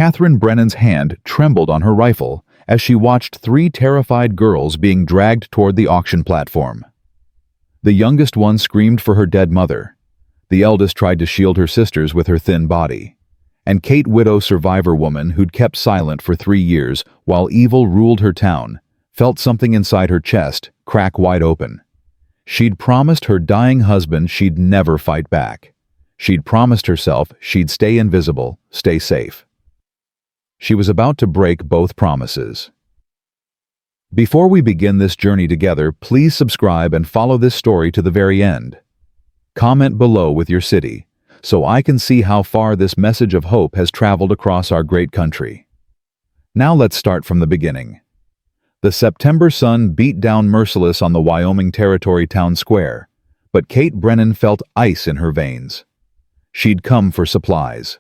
Catherine Brennan's hand trembled on her rifle as she watched 3 terrified girls being dragged toward the auction platform. The youngest one screamed for her dead mother. The eldest tried to shield her sisters with her thin body. And Kate, widow survivor woman who'd kept silent for 3 years while evil ruled her town, felt something inside her chest crack wide open. She'd promised her dying husband she'd never fight back. She'd promised herself she'd stay invisible, stay safe. She was about to break both promises. Before we begin this journey together, please subscribe and follow this story to the very end. Comment below with your city, so I can see how far this message of hope has traveled across our great country. Now let's start from the beginning. The September sun beat down merciless on the Wyoming Territory town square, but Kate Brennan felt ice in her veins. She'd come for supplies.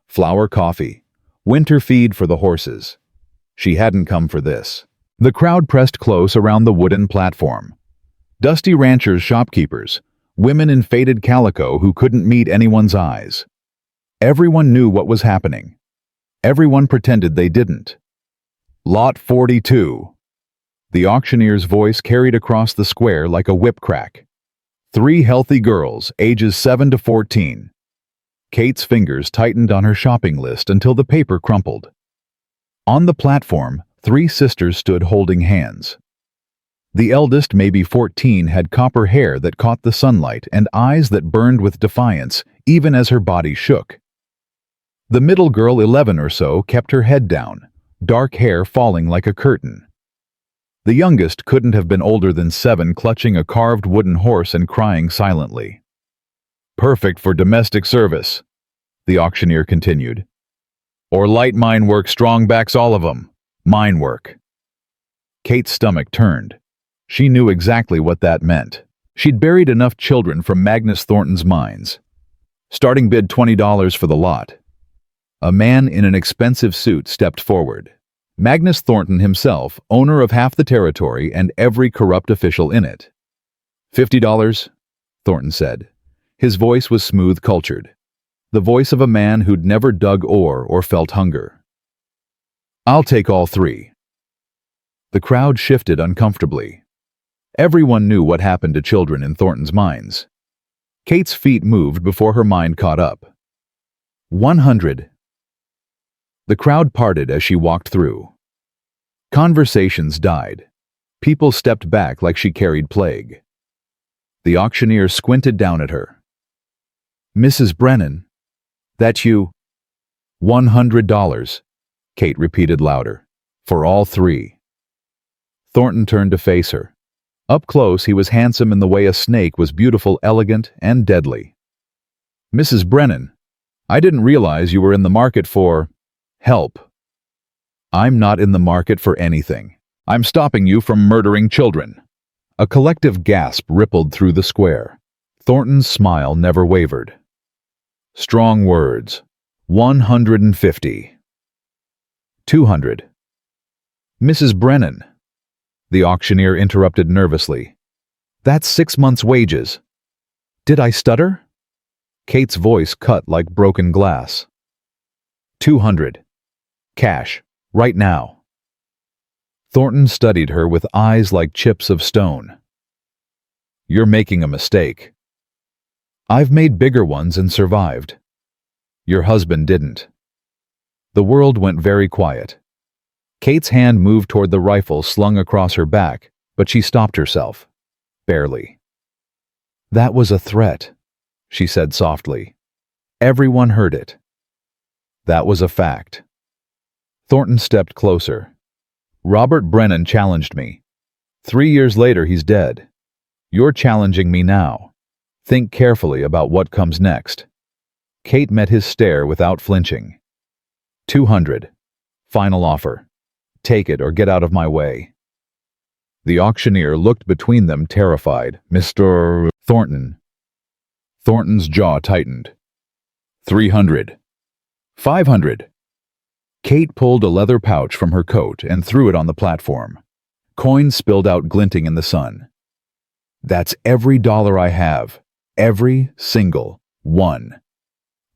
Flour coffee, winter feed for the horses. She hadn't come for this. The crowd pressed close around the wooden platform. Dusty ranchers, shopkeepers, women in faded calico who couldn't meet anyone's eyes. Everyone knew what was happening. Everyone pretended they didn't. Lot 42. The auctioneer's voice carried across the square like a whip crack. 3 healthy girls, ages 7 to 14. Kate's fingers tightened on her shopping list until the paper crumpled. On the platform, 3 sisters stood holding hands. The eldest, maybe 14, had copper hair that caught the sunlight and eyes that burned with defiance, even as her body shook. The middle girl, 11 or so, kept her head down, dark hair falling like a curtain. The youngest couldn't have been older than 7, clutching a carved wooden horse and crying silently. Perfect for domestic service, the auctioneer continued. Or light mine work, strong backs all of 'em. Mine work. Kate's stomach turned. She knew exactly what that meant. She'd buried enough children from Magnus Thornton's mines. Starting bid $20 for the lot. A man in an expensive suit stepped forward. Magnus Thornton himself, owner of half the territory and every corrupt official in it. $50, Thornton said. His voice was smooth, cultured. The voice of a man who'd never dug ore or felt hunger. I'll take all 3. The crowd shifted uncomfortably. Everyone knew what happened to children in Thornton's mines. Kate's feet moved before her mind caught up. 100. The crowd parted as she walked through. Conversations died. People stepped back like she carried plague. The auctioneer squinted down at her. Mrs. Brennan, that you? $100, Kate repeated louder. For all 3. Thornton turned to face her. Up close, he was handsome in the way a snake was beautiful, elegant, and deadly. Mrs. Brennan, I didn't realize you were in the market for help. I'm not in the market for anything. I'm stopping you from murdering children. A collective gasp rippled through the square. Thornton's smile never wavered. Strong words. 150. 200. Mrs. Brennan. The auctioneer interrupted nervously. That's 6 months' wages. Did I stutter? Kate's voice cut like broken glass. 200. Cash. Right now. Thornton studied her with eyes like chips of stone. You're making a mistake. I've made bigger ones and survived. Your husband didn't. The world went very quiet. Kate's hand moved toward the rifle slung across her back, but she stopped herself. Barely. That was a threat, she said softly. Everyone heard it. That was a fact. Thornton stepped closer. Robert Brennan challenged me. 3 years later, he's dead. You're challenging me now. Think carefully about what comes next. Kate met his stare without flinching. 200. Final offer. Take it or get out of my way. The auctioneer looked between them, terrified. Mr. Thornton. Thornton's jaw tightened. 300. 500. Kate pulled a leather pouch from her coat and threw it on the platform. Coins spilled out, glinting in the sun. That's every dollar I have. Every single one.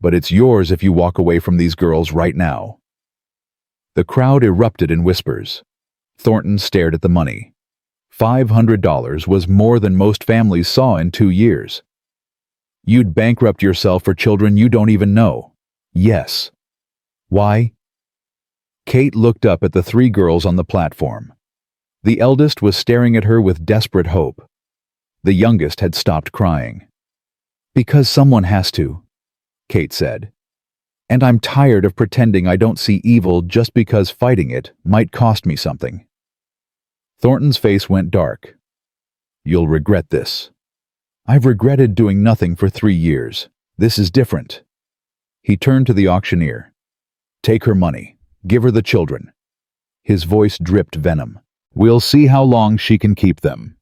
But it's yours if you walk away from these girls right now. The crowd erupted in whispers. Thornton stared at the money. $500 was more than most families saw in 2 years. You'd bankrupt yourself for children you don't even know. Yes. Why? Kate looked up at the 3 girls on the platform. The eldest was staring at her with desperate hope. The youngest had stopped crying. Because someone has to, Kate said. And I'm tired of pretending I don't see evil just because fighting it might cost me something. Thornton's face went dark. You'll regret this. I've regretted doing nothing for 3 years. This is different. He turned to the auctioneer. Take her money. Give her the children. His voice dripped venom. We'll see how long she can keep them.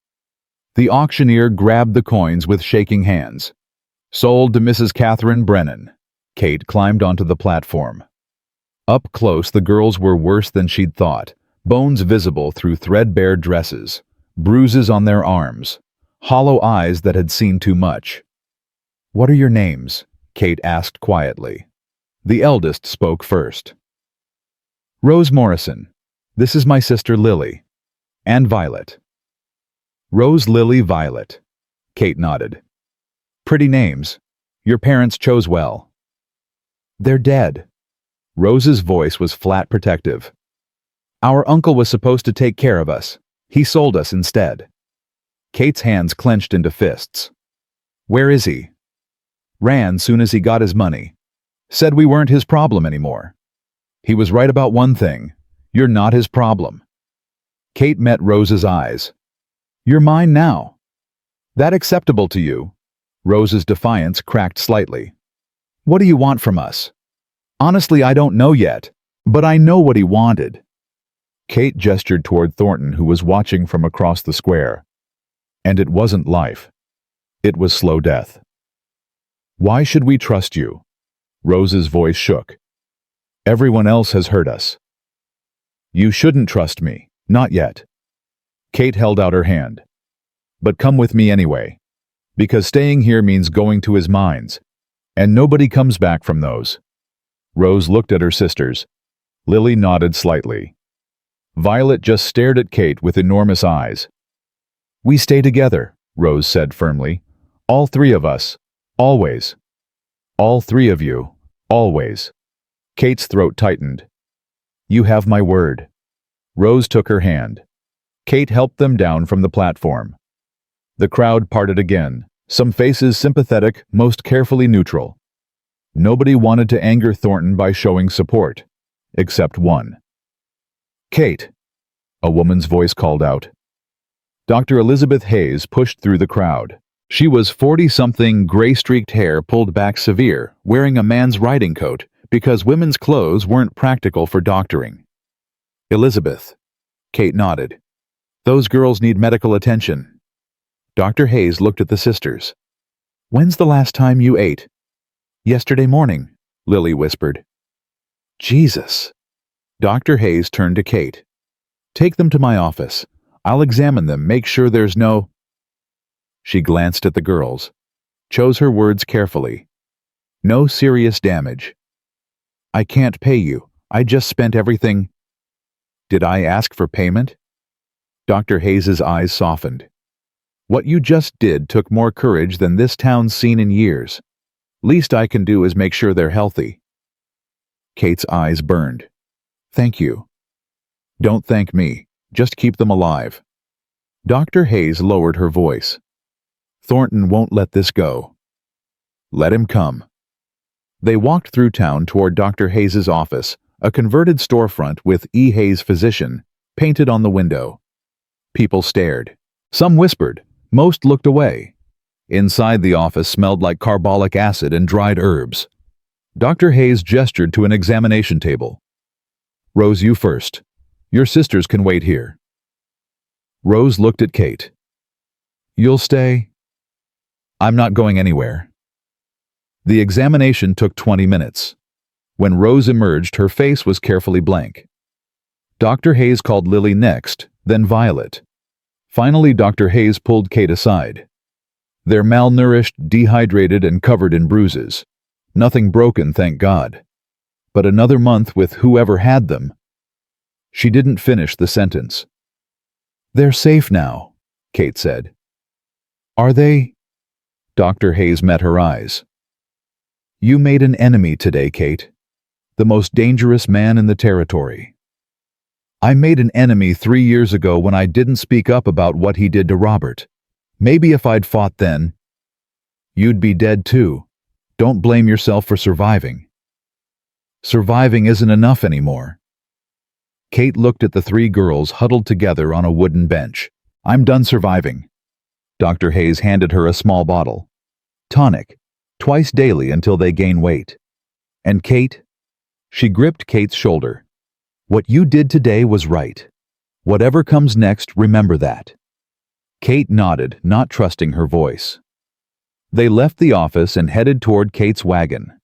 The auctioneer grabbed the coins with shaking hands. Sold to Mrs. Catherine Brennan. Kate climbed onto the platform. Up close, the girls were worse than she'd thought. Bones visible through threadbare dresses, bruises on their arms, hollow eyes that had seen too much. What are your names? Kate asked quietly. The eldest spoke first. Rose Morrison. This is my sister Lily. And Violet. Rose, Lily, Violet. Kate nodded. Pretty names. Your parents chose well. They're dead. Rose's voice was flat protective. Our uncle was supposed to take care of us. He sold us instead. Kate's hands clenched into fists. Where is he? Ran soon as he got his money. Said we weren't his problem anymore. He was right about one thing. You're not his problem. Kate met Rose's eyes. You're mine now. That acceptable to you? Rose's defiance cracked slightly. What do you want from us? Honestly, I don't know yet, but I know what he wanted. Kate gestured toward Thornton, who was watching from across the square. And it wasn't life. It was slow death. Why should we trust you? Rose's voice shook. Everyone else has hurt us. You shouldn't trust me, not yet. Kate held out her hand. But come with me anyway. Because staying here means going to his mines. And nobody comes back from those. Rose looked at her sisters. Lily nodded slightly. Violet just stared at Kate with enormous eyes. We stay together, Rose said firmly. All 3 of us. Always. All 3 of you. Always. Kate's throat tightened. You have my word. Rose took her hand. Kate helped them down from the platform. The crowd parted again, some faces sympathetic, most carefully neutral. Nobody wanted to anger Thornton by showing support, except one. Kate, a woman's voice called out. Dr. Elizabeth Hayes pushed through the crowd. She was 40-something, gray-streaked hair pulled back severe, wearing a man's riding coat, because women's clothes weren't practical for doctoring. Elizabeth. Kate nodded. Those girls need medical attention. Dr. Hayes looked at the sisters. When's the last time you ate? Yesterday morning, Lily whispered. Jesus. Dr. Hayes turned to Kate. Take them to my office. I'll examine them, make sure there's no... She glanced at the girls, chose her words carefully. No serious damage. I can't pay you. I just spent everything. Did I ask for payment? Dr. Hayes's eyes softened. What you just did took more courage than this town's seen in years. Least I can do is make sure they're healthy. Kate's eyes burned. Thank you. Don't thank me. Just keep them alive. Dr. Hayes lowered her voice. Thornton won't let this go. Let him come. They walked through town toward Dr. Hayes's office, a converted storefront with E. Hayes Physician painted on the window. People stared. Some whispered. Most looked away. Inside the office smelled like carbolic acid and dried herbs. Dr. Hayes gestured to an examination table. Rose, you first. Your sisters can wait here. Rose looked at Kate. You'll stay? I'm not going anywhere. The examination took 20 minutes. When Rose emerged, her face was carefully blank. Dr. Hayes called Lily next, then Violet. Finally, Dr. Hayes pulled Kate aside. They're malnourished, dehydrated, and covered in bruises. Nothing broken, thank God. But another month with whoever had them, She didn't finish the sentence. "They're safe now," Kate said. "Are they?" Dr. Hayes met her eyes. "You made an enemy today, Kate. The most dangerous man in the territory. I made an enemy 3 years ago when I didn't speak up about what he did to Robert. Maybe if I'd fought then, you'd be dead too. Don't blame yourself for surviving. Surviving isn't enough anymore." Kate looked at the 3 girls huddled together on a wooden bench. "I'm done surviving." Dr. Hayes handed her a small bottle. "Tonic, twice daily until they gain weight. And Kate," she gripped Kate's shoulder, "what you did today was right. Whatever comes next, remember that." Kate nodded, not trusting her voice. They left the office and headed toward Kate's wagon.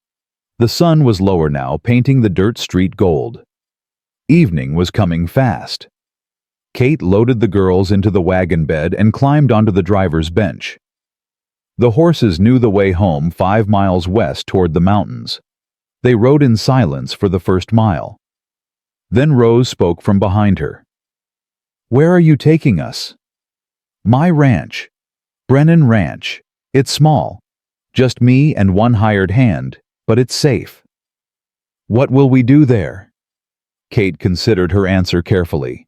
The sun was lower now, painting the dirt street gold. Evening was coming fast. Kate loaded the girls into the wagon bed and climbed onto the driver's bench. The horses knew the way home 5 miles west toward the mountains. They rode in silence for the first mile. Then Rose spoke from behind her. "Where are you taking us?" "My ranch. Brennan Ranch. It's small. Just me and one hired hand, but it's safe." "What will we do there?" Kate considered her answer carefully.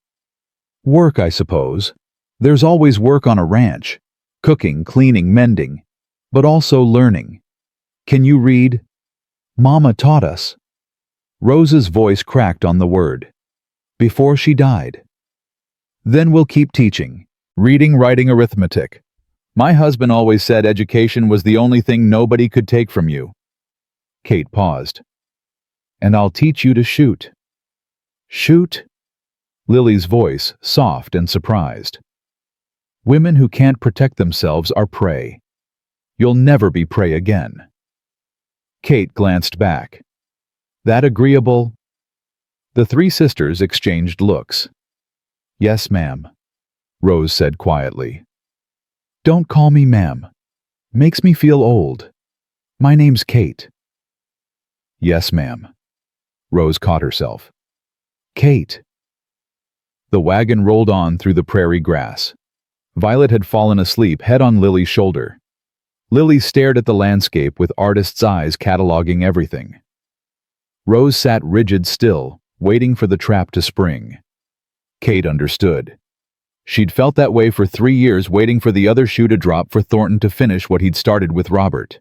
"Work, I suppose. There's always work on a ranch. Cooking, cleaning, mending. But also learning. Can you read?" "Mama taught us." Rose's voice cracked on the word. "Before she died." "Then we'll keep teaching. Reading, writing, arithmetic. My husband always said education was the only thing nobody could take from you." Kate paused. "And I'll teach you to shoot." "Shoot?" Lily's voice, soft and surprised. "Women who can't protect themselves are prey. You'll never be prey again." Kate glanced back. "That agreeable?" The 3 sisters exchanged looks. "Yes, ma'am," Rose said quietly. "Don't call me ma'am. Makes me feel old. My name's Kate." "Yes, ma'am." Rose caught herself. "Kate." The wagon rolled on through the prairie grass. Violet had fallen asleep, head on Lily's shoulder. Lily stared at the landscape with artist's eyes cataloging everything. Rose sat rigid still, waiting for the trap to spring. Kate understood. She'd felt that way for 3 years, waiting for the other shoe to drop for Thornton to finish what he'd started with Robert.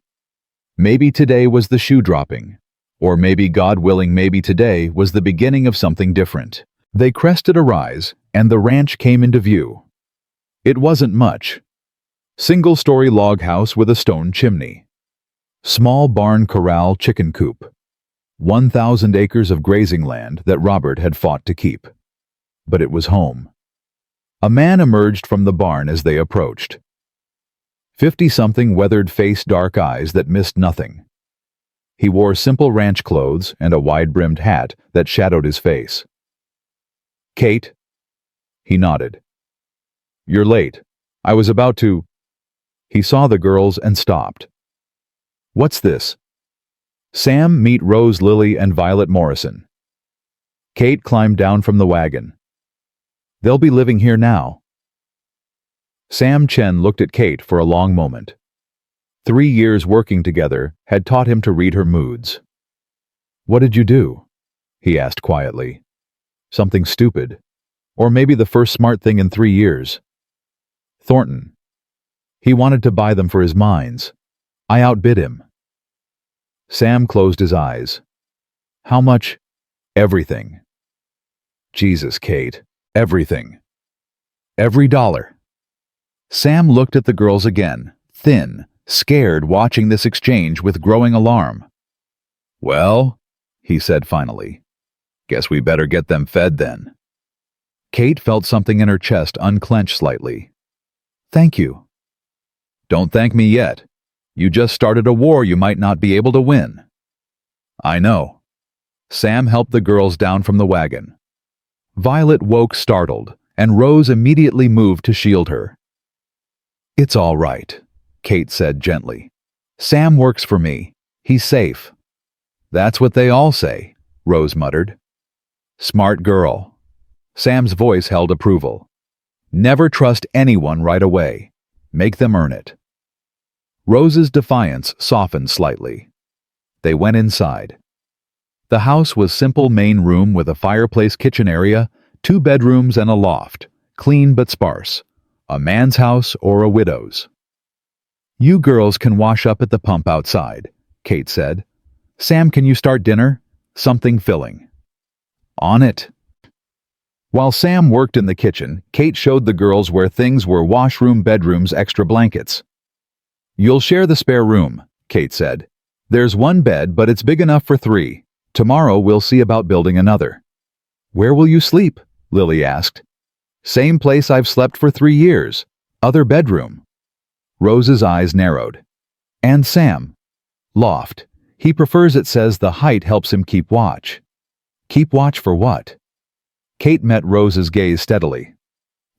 Maybe today was the shoe dropping. Or maybe, God willing, maybe today was the beginning of something different. They crested a rise, and the ranch came into view. It wasn't much. Single-story log house with a stone chimney. Small barn corral chicken coop. 1,000 acres of grazing land that Robert had fought to keep. But it was home. A man emerged from the barn as they approached. 50-something, weathered face, dark eyes that missed nothing. He wore simple ranch clothes and a wide-brimmed hat that shadowed his face. "Kate?" He nodded. "You're late. I was about to—" He saw the girls and stopped. "What's this?" "Sam, meet Rose, Lily, and Violet Morrison." Kate climbed down from the wagon. "They'll be living here now." Sam Chen looked at Kate for a long moment. 3 years working together had taught him to read her moods. "What did you do?" he asked quietly. "Something stupid. Or maybe the first smart thing in 3 years. Thornton. He wanted to buy them for his mines. I outbid him." Sam closed his eyes. "How much?" "Everything." "Jesus, Kate. Everything. Every dollar." Sam looked at the girls again, thin, scared, watching this exchange with growing alarm. "Well," he said finally, "guess we better get them fed then." Kate felt something in her chest unclench slightly. "Thank you." "Don't thank me yet. You just started a war you might not be able to win." "I know." Sam helped the girls down from the wagon. Violet woke startled, and Rose immediately moved to shield her. "It's all right," Kate said gently. "Sam works for me. He's safe." "That's what they all say," Rose muttered. "Smart girl." Sam's voice held approval. Never trust anyone right away. Make them earn it. Rose's defiance softened slightly. They went inside. The house was simple main room with a fireplace kitchen area, 2 bedrooms and a loft, clean but sparse. A man's house or a widow's. You girls can wash up at the pump outside, Kate said. Sam, can you start dinner? Something filling. On it. While Sam worked in the kitchen, Kate showed the girls where things were: washroom, bedrooms, extra blankets. You'll share the spare room, Kate said. There's 1 bed, but it's big enough for 3. Tomorrow we'll see about building another. Where will you sleep? Lily asked. Same place I've slept for 3 years. Other bedroom. Rose's eyes narrowed. And Sam? Loft. He prefers it, says the height helps him keep watch. Keep watch for what? Kate met Rose's gaze steadily.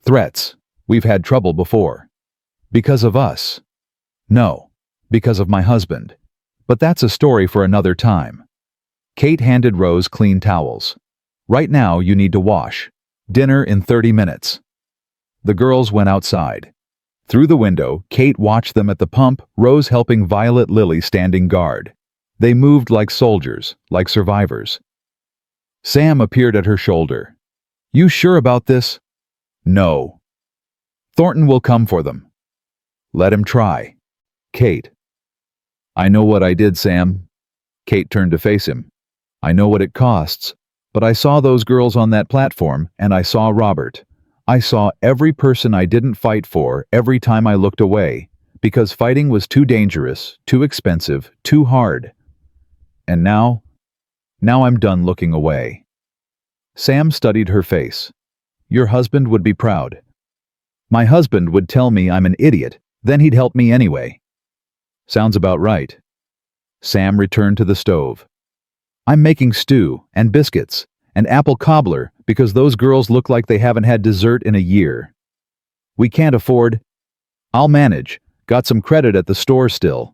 Threats. We've had trouble before. Because of us. No. Because of my husband. But that's a story for another time. Kate handed Rose clean towels. Right now you need to wash. Dinner in 30 minutes. The girls went outside. Through the window, Kate watched them at the pump, Rose helping Violet, Lily standing guard. They moved like soldiers, like survivors. Sam appeared at her shoulder. You sure about this? No. Thornton will come for them. Let him try. Kate. I know what I did, Sam. Kate turned to face him. I know what it costs, but I saw those girls on that platform, and I saw Robert. I saw every person I didn't fight for every time I looked away, because fighting was too dangerous, too expensive, too hard. And now I'm done looking away. Sam studied her face. Your husband would be proud. My husband would tell me I'm an idiot, then he'd help me anyway. Sounds about right. Sam returned to the stove. I'm making stew and biscuits and apple cobbler because those girls look like they haven't had dessert in a year. We can't afford. I'll manage. Got some credit at the store still.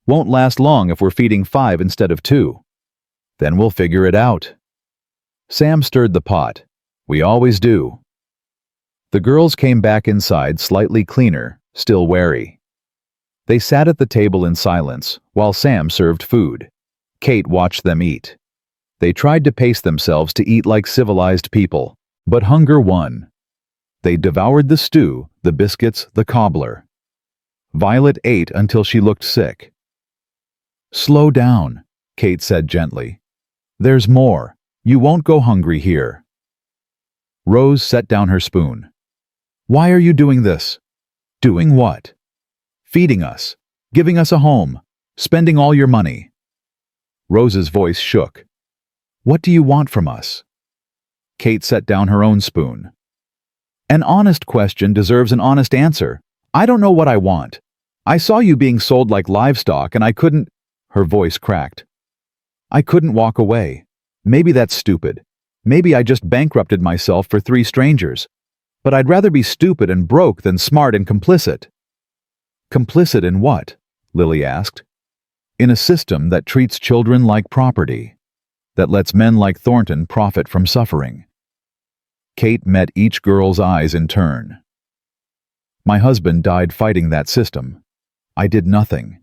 Won't last long if we're feeding 5 instead of 2. Then we'll figure it out. Sam stirred the pot. We always do. The girls came back inside slightly cleaner, still wary. They sat at the table in silence while Sam served food. Kate watched them eat. They tried to pace themselves to eat like civilized people, but hunger won. They devoured the stew, the biscuits, the cobbler. Violet ate until she looked sick. Slow down, Kate said gently. There's more. You won't go hungry here. Rose set down her spoon. Why are you doing this? Doing what? Feeding us, giving us a home, spending all your money. Rose's voice shook. What do you want from us? Kate set down her own spoon. An honest question deserves an honest answer. I don't know what I want. I saw you being sold like livestock and I couldn't. Her voice cracked. I couldn't walk away. Maybe that's stupid. Maybe I just bankrupted myself for 3 strangers. But I'd rather be stupid and broke than smart and complicit. Complicit in what? Lily asked. In a system that treats children like property, that lets men like Thornton profit from suffering. Kate met each girl's eyes in turn. My husband died fighting that system. I did nothing.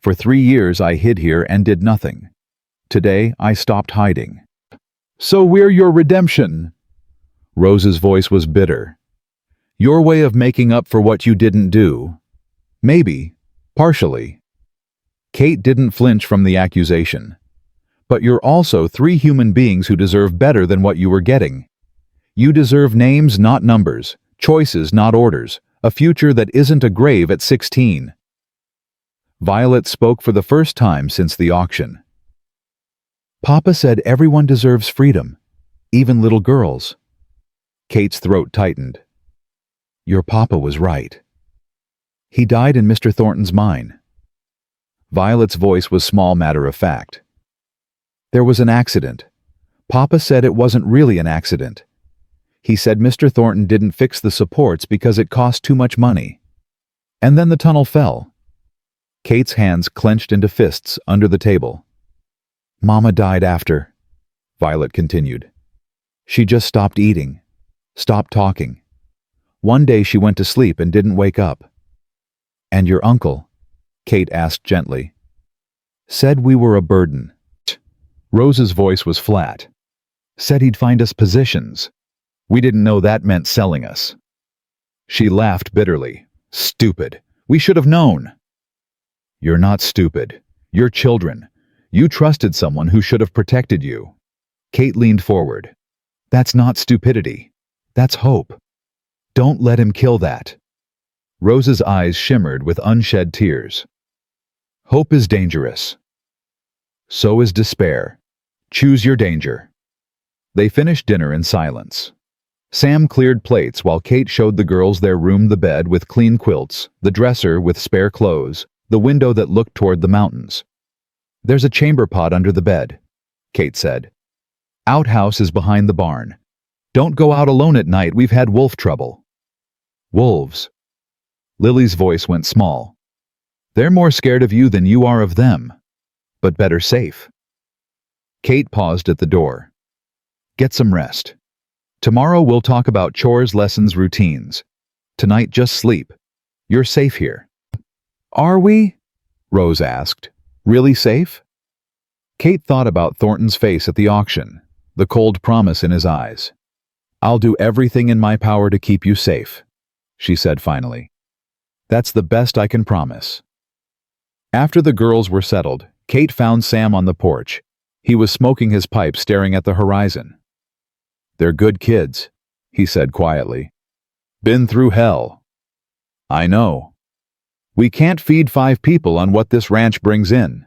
For 3 years I hid here and did nothing. Today I stopped hiding. So we're your redemption. Rose's voice was bitter. Your way of making up for what you didn't do. Maybe, partially. Kate didn't flinch from the accusation. But you're also 3 human beings who deserve better than what you were getting. You deserve names, not numbers, choices, not orders, a future that isn't a grave at 16. Violet spoke for the first time since the auction. Papa said everyone deserves freedom, even little girls. Kate's throat tightened. Your papa was right. He died in Mr. Thornton's mine. Violet's voice was small matter of fact. There was an accident. Papa said it wasn't really an accident. He said Mr. Thornton didn't fix the supports because it cost too much money. And then the tunnel fell. Kate's hands clenched into fists under the table. Mama died after, Violet continued. She just stopped eating, Stop talking. One day she went to sleep and didn't wake up. And your uncle, Kate asked gently, said we were a burden. Rose's voice was flat. Said he'd find us positions. We didn't know that meant selling us. She laughed bitterly. Stupid. We should have known. You're not stupid. You're children. You trusted someone who should have protected you. Kate leaned forward. That's not stupidity. That's hope. Don't let him kill that. Rose's eyes shimmered with unshed tears. Hope is dangerous. So is despair. Choose your danger. They finished dinner in silence. Sam cleared plates while Kate showed the girls their room, the bed with clean quilts, the dresser with spare clothes, the window that looked toward the mountains. There's a chamber pot under the bed, Kate said. Outhouse is behind the barn. Don't go out alone at night, we've had wolf trouble. Wolves. Lily's voice went small. They're more scared of you than you are of them, but better safe. Kate paused at the door. Get some rest. Tomorrow we'll talk about chores, lessons, routines. Tonight just sleep. You're safe here. Are we? Rose asked. Really safe? Kate thought about Thornton's face at the auction, the cold promise in his eyes. I'll do everything in my power to keep you safe, she said finally. That's the best I can promise. After the girls were settled, Kate found Sam on the porch. He was smoking his pipe, staring at the horizon. They're good kids, he said quietly. Been through hell. I know. We can't feed 5 people on what this ranch brings in.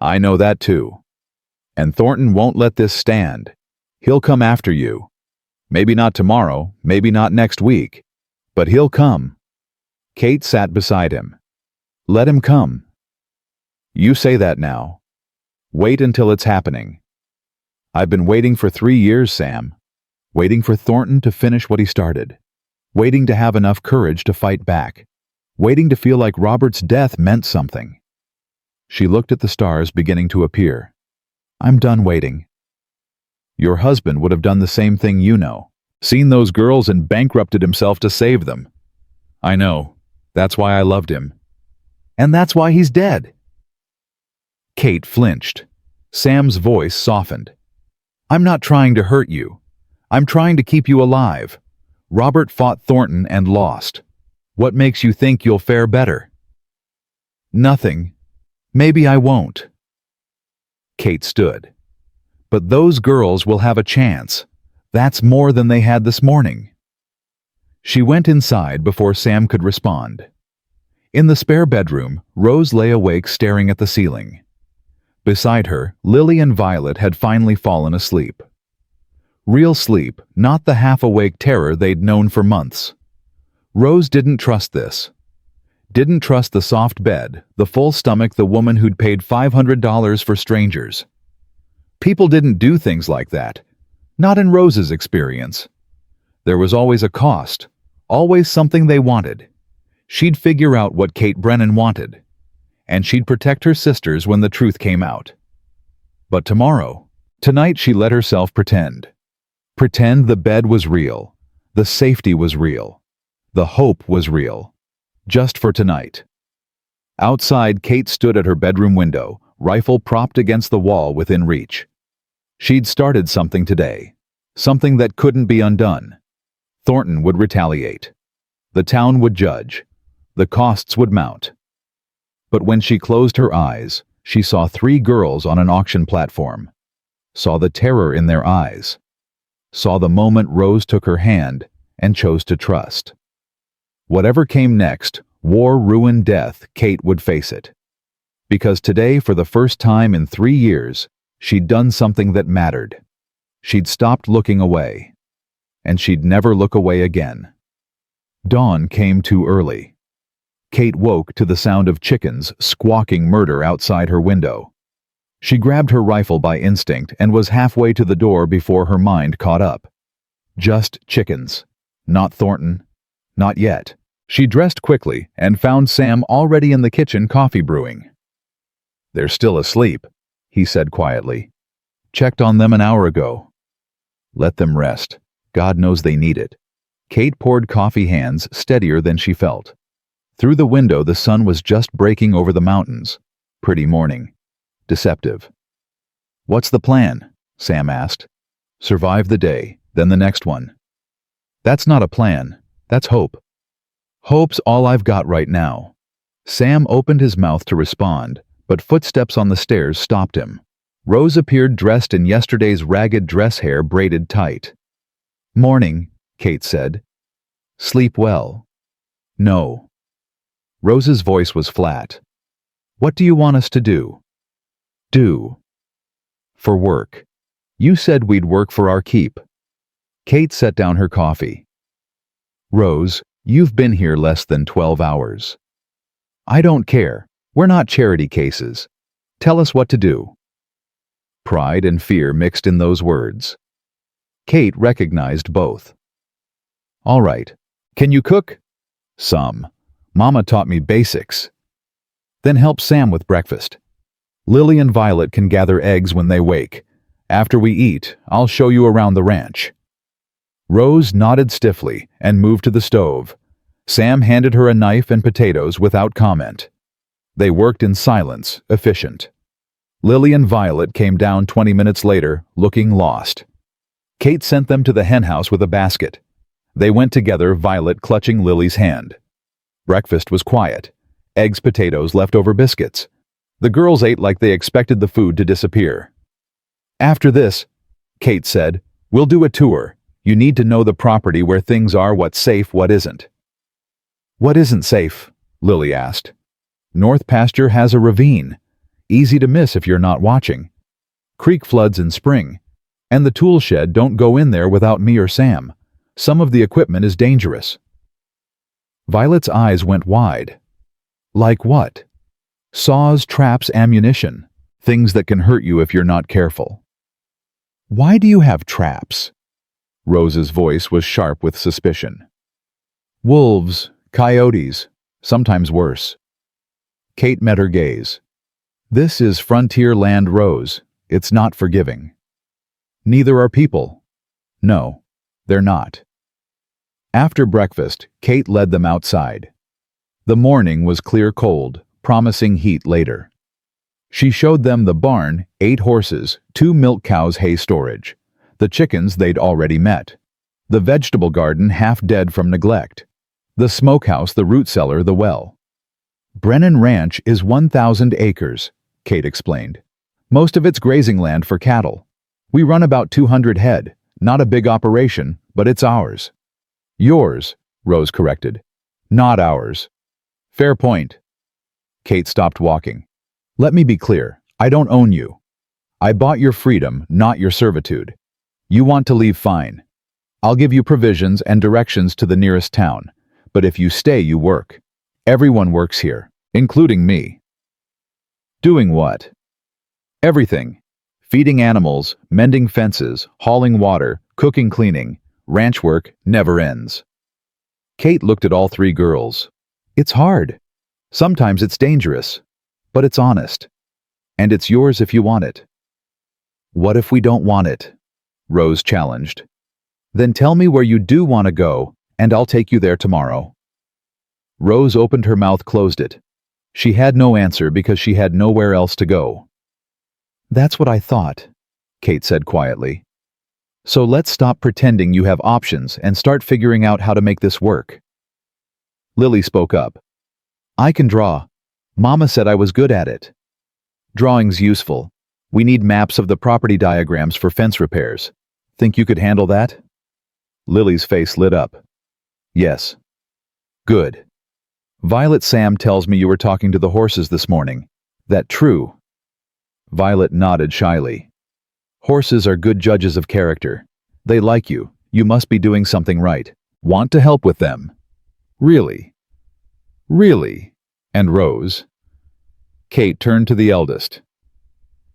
I know that too. And Thornton won't let this stand. He'll come after you. Maybe not tomorrow, maybe not next week, but he'll come. Kate sat beside him. Let him come. You say that now. Wait until it's happening. I've been waiting for 3 years, Sam. Waiting for Thornton to finish what he started. Waiting to have enough courage to fight back. Waiting to feel like Robert's death meant something. She looked at the stars beginning to appear. I'm done waiting. Your husband would have done the same thing, you know. Seen those girls and bankrupted himself to save them. I know. That's why I loved him. And that's why he's dead. Kate flinched. Sam's voice softened. I'm not trying to hurt you. I'm trying to keep you alive. Robert fought Thornton and lost. What makes you think you'll fare better? Nothing. Maybe I won't. Kate stood. But those girls will have a chance. That's more than they had this morning. She went inside before Sam could respond. In the spare bedroom, Rose lay awake staring at the ceiling. Beside her, Lily and Violet had finally fallen asleep. Real sleep, not the half-awake terror they'd known for months. Rose didn't trust this. Didn't trust the soft bed, the full stomach, the woman who'd paid $500 for strangers. People didn't do things like that. Not in Rose's experience. There was always a cost, always something they wanted. She'd figure out what Kate Brennan wanted, and she'd protect her sisters when the truth came out. But tonight she let herself pretend. Pretend the bed was real, the safety was real, the hope was real. Just for tonight. Outside, Kate stood at her bedroom window, rifle propped against the wall within reach. She'd started something today, something that couldn't be undone. Thornton would retaliate. The town would judge. The costs would mount. But when she closed her eyes, she saw 3 girls on an auction platform. Saw the terror in their eyes. Saw the moment Rose took her hand and chose to trust. Whatever came next, war, ruin, death, Kate would face it. Because today, for the first time in 3 years, she'd done something that mattered. She'd stopped looking away. And she'd never look away again. Dawn came too early. Kate woke to the sound of chickens squawking murder outside her window. She grabbed her rifle by instinct and was halfway to the door before her mind caught up. Just chickens. Not Thornton. Not yet. She dressed quickly and found Sam already in the kitchen, coffee brewing. They're still asleep, he said quietly. Checked on them an hour ago. Let them rest. God knows they need it. Kate poured coffee hands steadier than she felt. Through the window, the sun was just breaking over the mountains. Pretty morning. Deceptive. What's the plan? Sam asked. Survive the day, then the next one. That's not a plan. That's hope. Hope's all I've got right now. Sam opened his mouth to respond, but footsteps on the stairs stopped him. Rose appeared dressed in yesterday's ragged dress hair braided tight. Morning, Kate said. Sleep well. No. Rose's voice was flat. What do you want us to do? Do. For work. You said we'd work for our keep. Kate set down her coffee. Rose, you've been here less than 12 hours. I don't care. We're not charity cases. Tell us what to do. Pride and fear mixed in those words. Kate recognized both. All right. Can you cook? Some. Mama taught me basics. Then help Sam with breakfast. Lily and Violet can gather eggs when they wake. After we eat, I'll show you around the ranch. Rose nodded stiffly and moved to the stove. Sam handed her a knife and potatoes without comment. They worked in silence, efficient. Lily and Violet came down 20 minutes later, looking lost. Kate sent them to the henhouse with a basket. They went together, Violet clutching Lily's hand. Breakfast was quiet. Eggs, potatoes, leftover biscuits. The girls ate like they expected the food to disappear. After this, Kate said, we'll do a tour. You need to know the property, where things are, what's safe, what isn't. What isn't safe? Lily asked. North Pasture has a ravine. Easy to miss if you're not watching. Creek floods in spring. And the tool shed, don't go in there without me or Sam. Some of the equipment is dangerous. Violet's eyes went wide. Like what? Saws, traps, ammunition. Things that can hurt you if you're not careful. Why do you have traps? Rose's voice was sharp with suspicion. Wolves, coyotes, sometimes worse. Kate met her gaze. This is frontier land, Rose. It's not forgiving. Neither are people. No, they're not. After breakfast, Kate led them outside. The morning was clear cold, promising heat later. She showed them the barn, 8 horses, 2 milk cows, hay storage. The chickens they'd already met. The vegetable garden half dead from neglect. The smokehouse, the root cellar, the well. Brennan Ranch is 1,000 acres, Kate explained. Most of it's grazing land for cattle. We run about 200 head. Not a big operation, but it's ours. Yours, Rose corrected. Not ours. Fair point. Kate stopped walking. Let me be clear. I don't own you. I bought your freedom, not your servitude. You want to leave, fine. I'll give you provisions and directions to the nearest town. But if you stay, you work. Everyone works here, including me. Doing what? Everything. Feeding animals, mending fences, hauling water, cooking, cleaning. Ranch work never ends. Kate looked at all 3 girls. It's hard. Sometimes it's dangerous. But it's honest. And it's yours if you want it. What if we don't want it? Rose challenged. Then tell me where you do want to go, and I'll take you there tomorrow. Rose opened her mouth, closed it. She had no answer because she had nowhere else to go. That's what I thought, Kate said quietly. So let's stop pretending you have options and start figuring out how to make this work. Lily spoke up. I can draw. Mama said I was good at it. Drawing's useful. We need maps of the property, diagrams for fence repairs. Think you could handle that? Lily's face lit up. Yes. Good. Violet, Sam tells me you were talking to the horses this morning. That true? Violet nodded shyly. Horses are good judges of character. They like you. You must be doing something right. Want to help with them. Really? Really? And Rose? Kate turned to the eldest.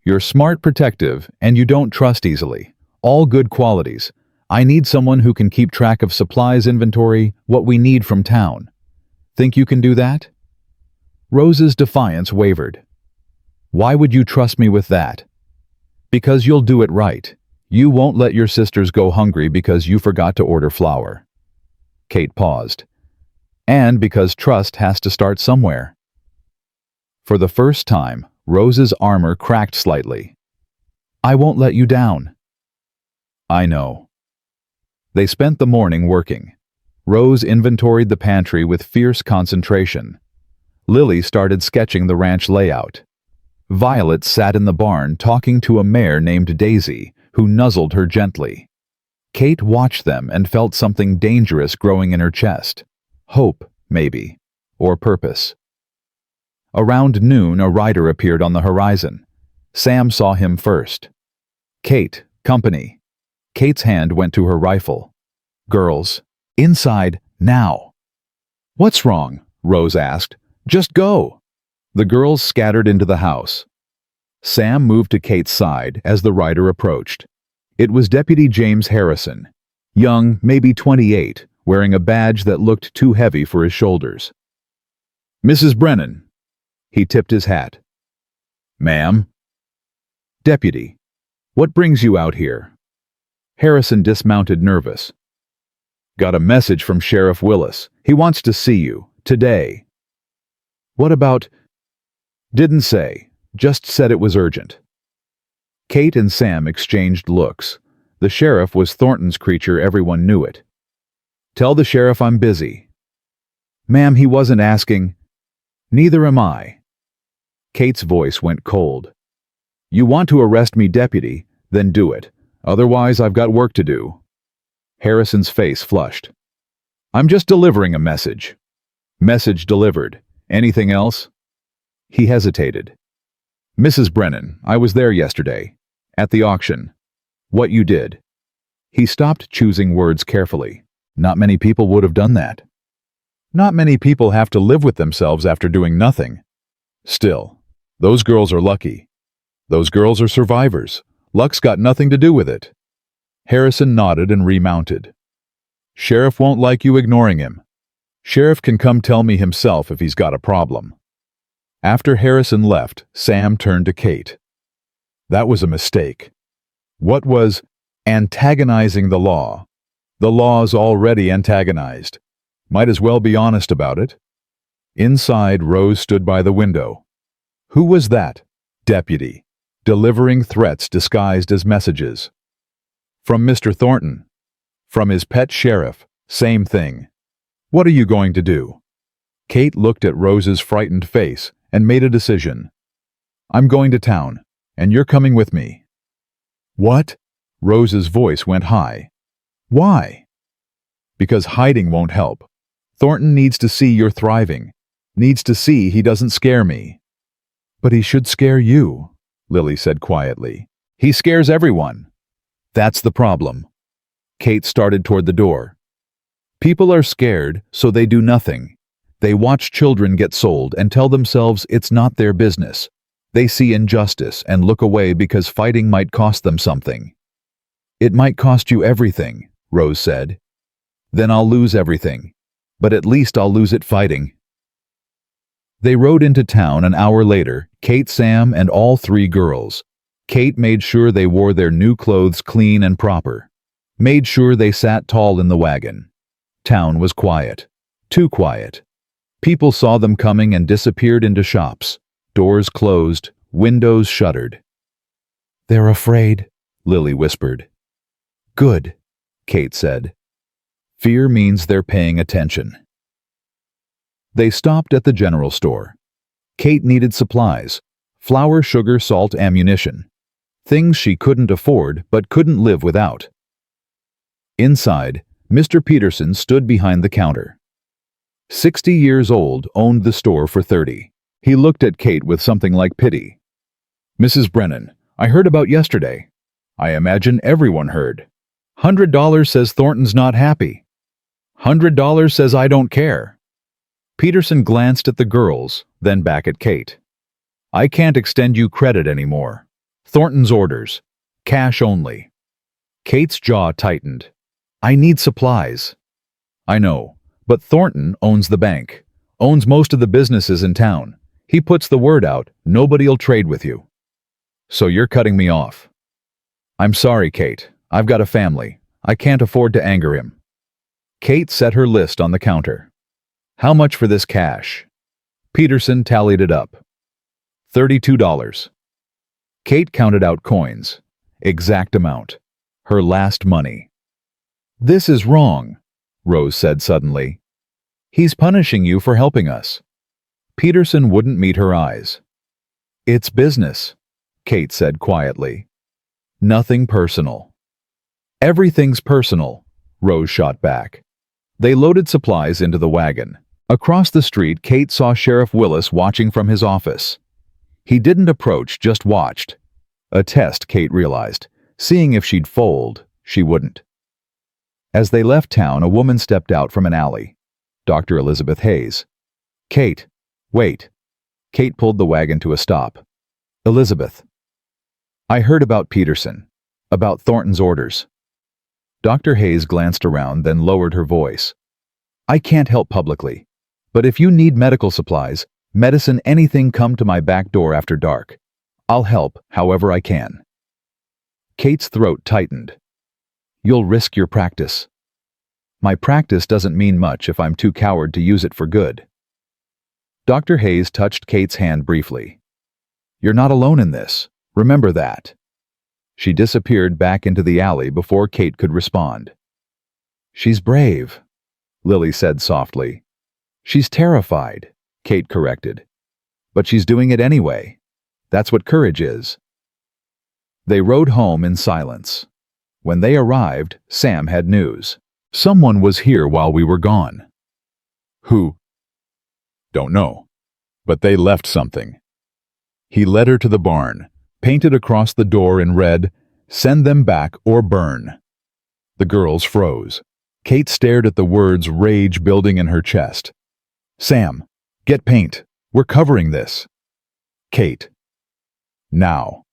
You're smart, protective, and you don't trust easily. All good qualities. I need someone who can keep track of supplies, inventory, what we need from town. Think you can do that? Rose's defiance wavered. Why would you trust me with that? Because you'll do it right. You won't let your sisters go hungry because you forgot to order flour. Kate paused. And because trust has to start somewhere. For the first time, Rose's armor cracked slightly. I won't let you down. I know. They spent the morning working. Rose inventoried the pantry with fierce concentration. Lily started sketching the ranch layout. Violet sat in the barn talking to a mare named Daisy, who nuzzled her gently. Kate watched them and felt something dangerous growing in her chest. Hope, maybe, or purpose. Around noon, a rider appeared on the horizon. Sam saw him first. Kate, company. Kate's hand went to her rifle. Girls, inside, now. What's wrong? Rose asked. Just go. The girls scattered into the house. Sam moved to Kate's side as the rider approached. It was Deputy James Harrison, young, maybe 28, wearing a badge that looked too heavy for his shoulders. Mrs. Brennan. He tipped his hat. Ma'am. Deputy. What brings you out here? Harrison dismounted nervous. Got a message from Sheriff Willis. He wants to see you, today. What about? Didn't say, just said it was urgent. Kate and Sam exchanged looks. The sheriff was Thornton's creature, everyone knew it. Tell the sheriff I'm busy. Ma'am, he wasn't asking. Neither am I. Kate's voice went cold. You want to arrest me, deputy? Then do it. Otherwise, I've got work to do. Harrison's face flushed. I'm just delivering a message. Message delivered. Anything else? He hesitated. Mrs. Brennan, I was there yesterday. At the auction. What you did. He stopped choosing words carefully. Not many people would have done that. Not many people have to live with themselves after doing nothing. Still, those girls are lucky. Those girls are survivors. Luck's got nothing to do with it. Harrison nodded and remounted. Sheriff won't like you ignoring him. Sheriff can come tell me himself if he's got a problem. After Harrison left, Sam turned to Kate. That was a mistake. What was antagonizing the law? The law's already antagonized. Might as well be honest about it. Inside, Rose stood by the window. Who was that? Deputy. Delivering threats disguised as messages. From Mr. Thornton. From his pet sheriff. Same thing. What are you going to do? Kate looked at Rose's frightened face and made a decision. I'm going to town, and you're coming with me. What? Rose's voice went high. Why? Because hiding won't help. Thornton needs to see you're thriving. Needs to see he doesn't scare me. But he should scare you, Lily said quietly. He scares everyone. That's the problem. Kate started toward the door. People are scared, so they do nothing. They watch children get sold and tell themselves it's not their business. They see injustice and look away because fighting might cost them something. It might cost you everything, Rose said. Then I'll lose everything. But at least I'll lose it fighting. They rode into town an hour later, Kate, Sam, and all three girls. Kate made sure they wore their new clothes clean and proper. Made sure they sat tall in the wagon. Town was quiet. Too quiet. People saw them coming and disappeared into shops. Doors closed, windows shuttered. They're afraid, Lily whispered. Good, Kate said. Fear means they're paying attention. They stopped at the general store. Kate needed supplies. Flour, sugar, salt, ammunition. Things she couldn't afford but couldn't live without. Inside, Mr. Peterson stood behind the counter. 60 years old, owned the store for 30. He looked at Kate with something like pity. Mrs. Brennan, I heard about yesterday. I imagine everyone heard. $100 says Thornton's not happy. $100 says I don't care. Peterson glanced at the girls, then back at Kate. I can't extend you credit anymore. Thornton's orders. Cash only. Kate's jaw tightened. I need supplies. I know, but Thornton owns the bank. Owns most of the businesses in town. He puts the word out, nobody'll trade with you. So you're cutting me off. I'm sorry, Kate. I've got a family. I can't afford to anger him. Kate set her list on the counter. How much for this cash? Peterson tallied it up. $32. Kate counted out coins. Exact amount. Her last money. This is wrong, Rose said suddenly. He's punishing you for helping us. Peterson wouldn't meet her eyes. It's business, Kate said quietly. Nothing personal. Everything's personal, Rose shot back. They loaded supplies into the wagon. Across the street, Kate saw Sheriff Willis watching from his office. He didn't approach, just watched. A test, Kate realized. Seeing if she'd fold, she wouldn't. As they left town, a woman stepped out from an alley. Dr. Elizabeth Hayes. Kate, wait. Kate pulled the wagon to a stop. Elizabeth. I heard about Peterson. About Thornton's orders. Dr. Hayes glanced around, then lowered her voice. I can't help publicly, but if you need medical supplies, medicine, anything, come to my back door after dark. I'll help however I can. Kate's throat tightened. You'll risk your practice. My practice doesn't mean much if I'm too coward to use it for good. Dr. Hayes touched Kate's hand briefly. You're not alone in this. Remember that. She disappeared back into the alley before Kate could respond. She's brave, Lily said softly. She's terrified, Kate corrected. But she's doing it anyway. That's what courage is. They rode home in silence. When they arrived, Sam had news. Someone was here while we were gone. Who? Don't know. But they left something. He led her to the barn, painted across the door in red, "Send them back or burn." The girls froze. Kate stared at the words, rage building in her chest. Sam, get paint. We're covering this. Kate. Now.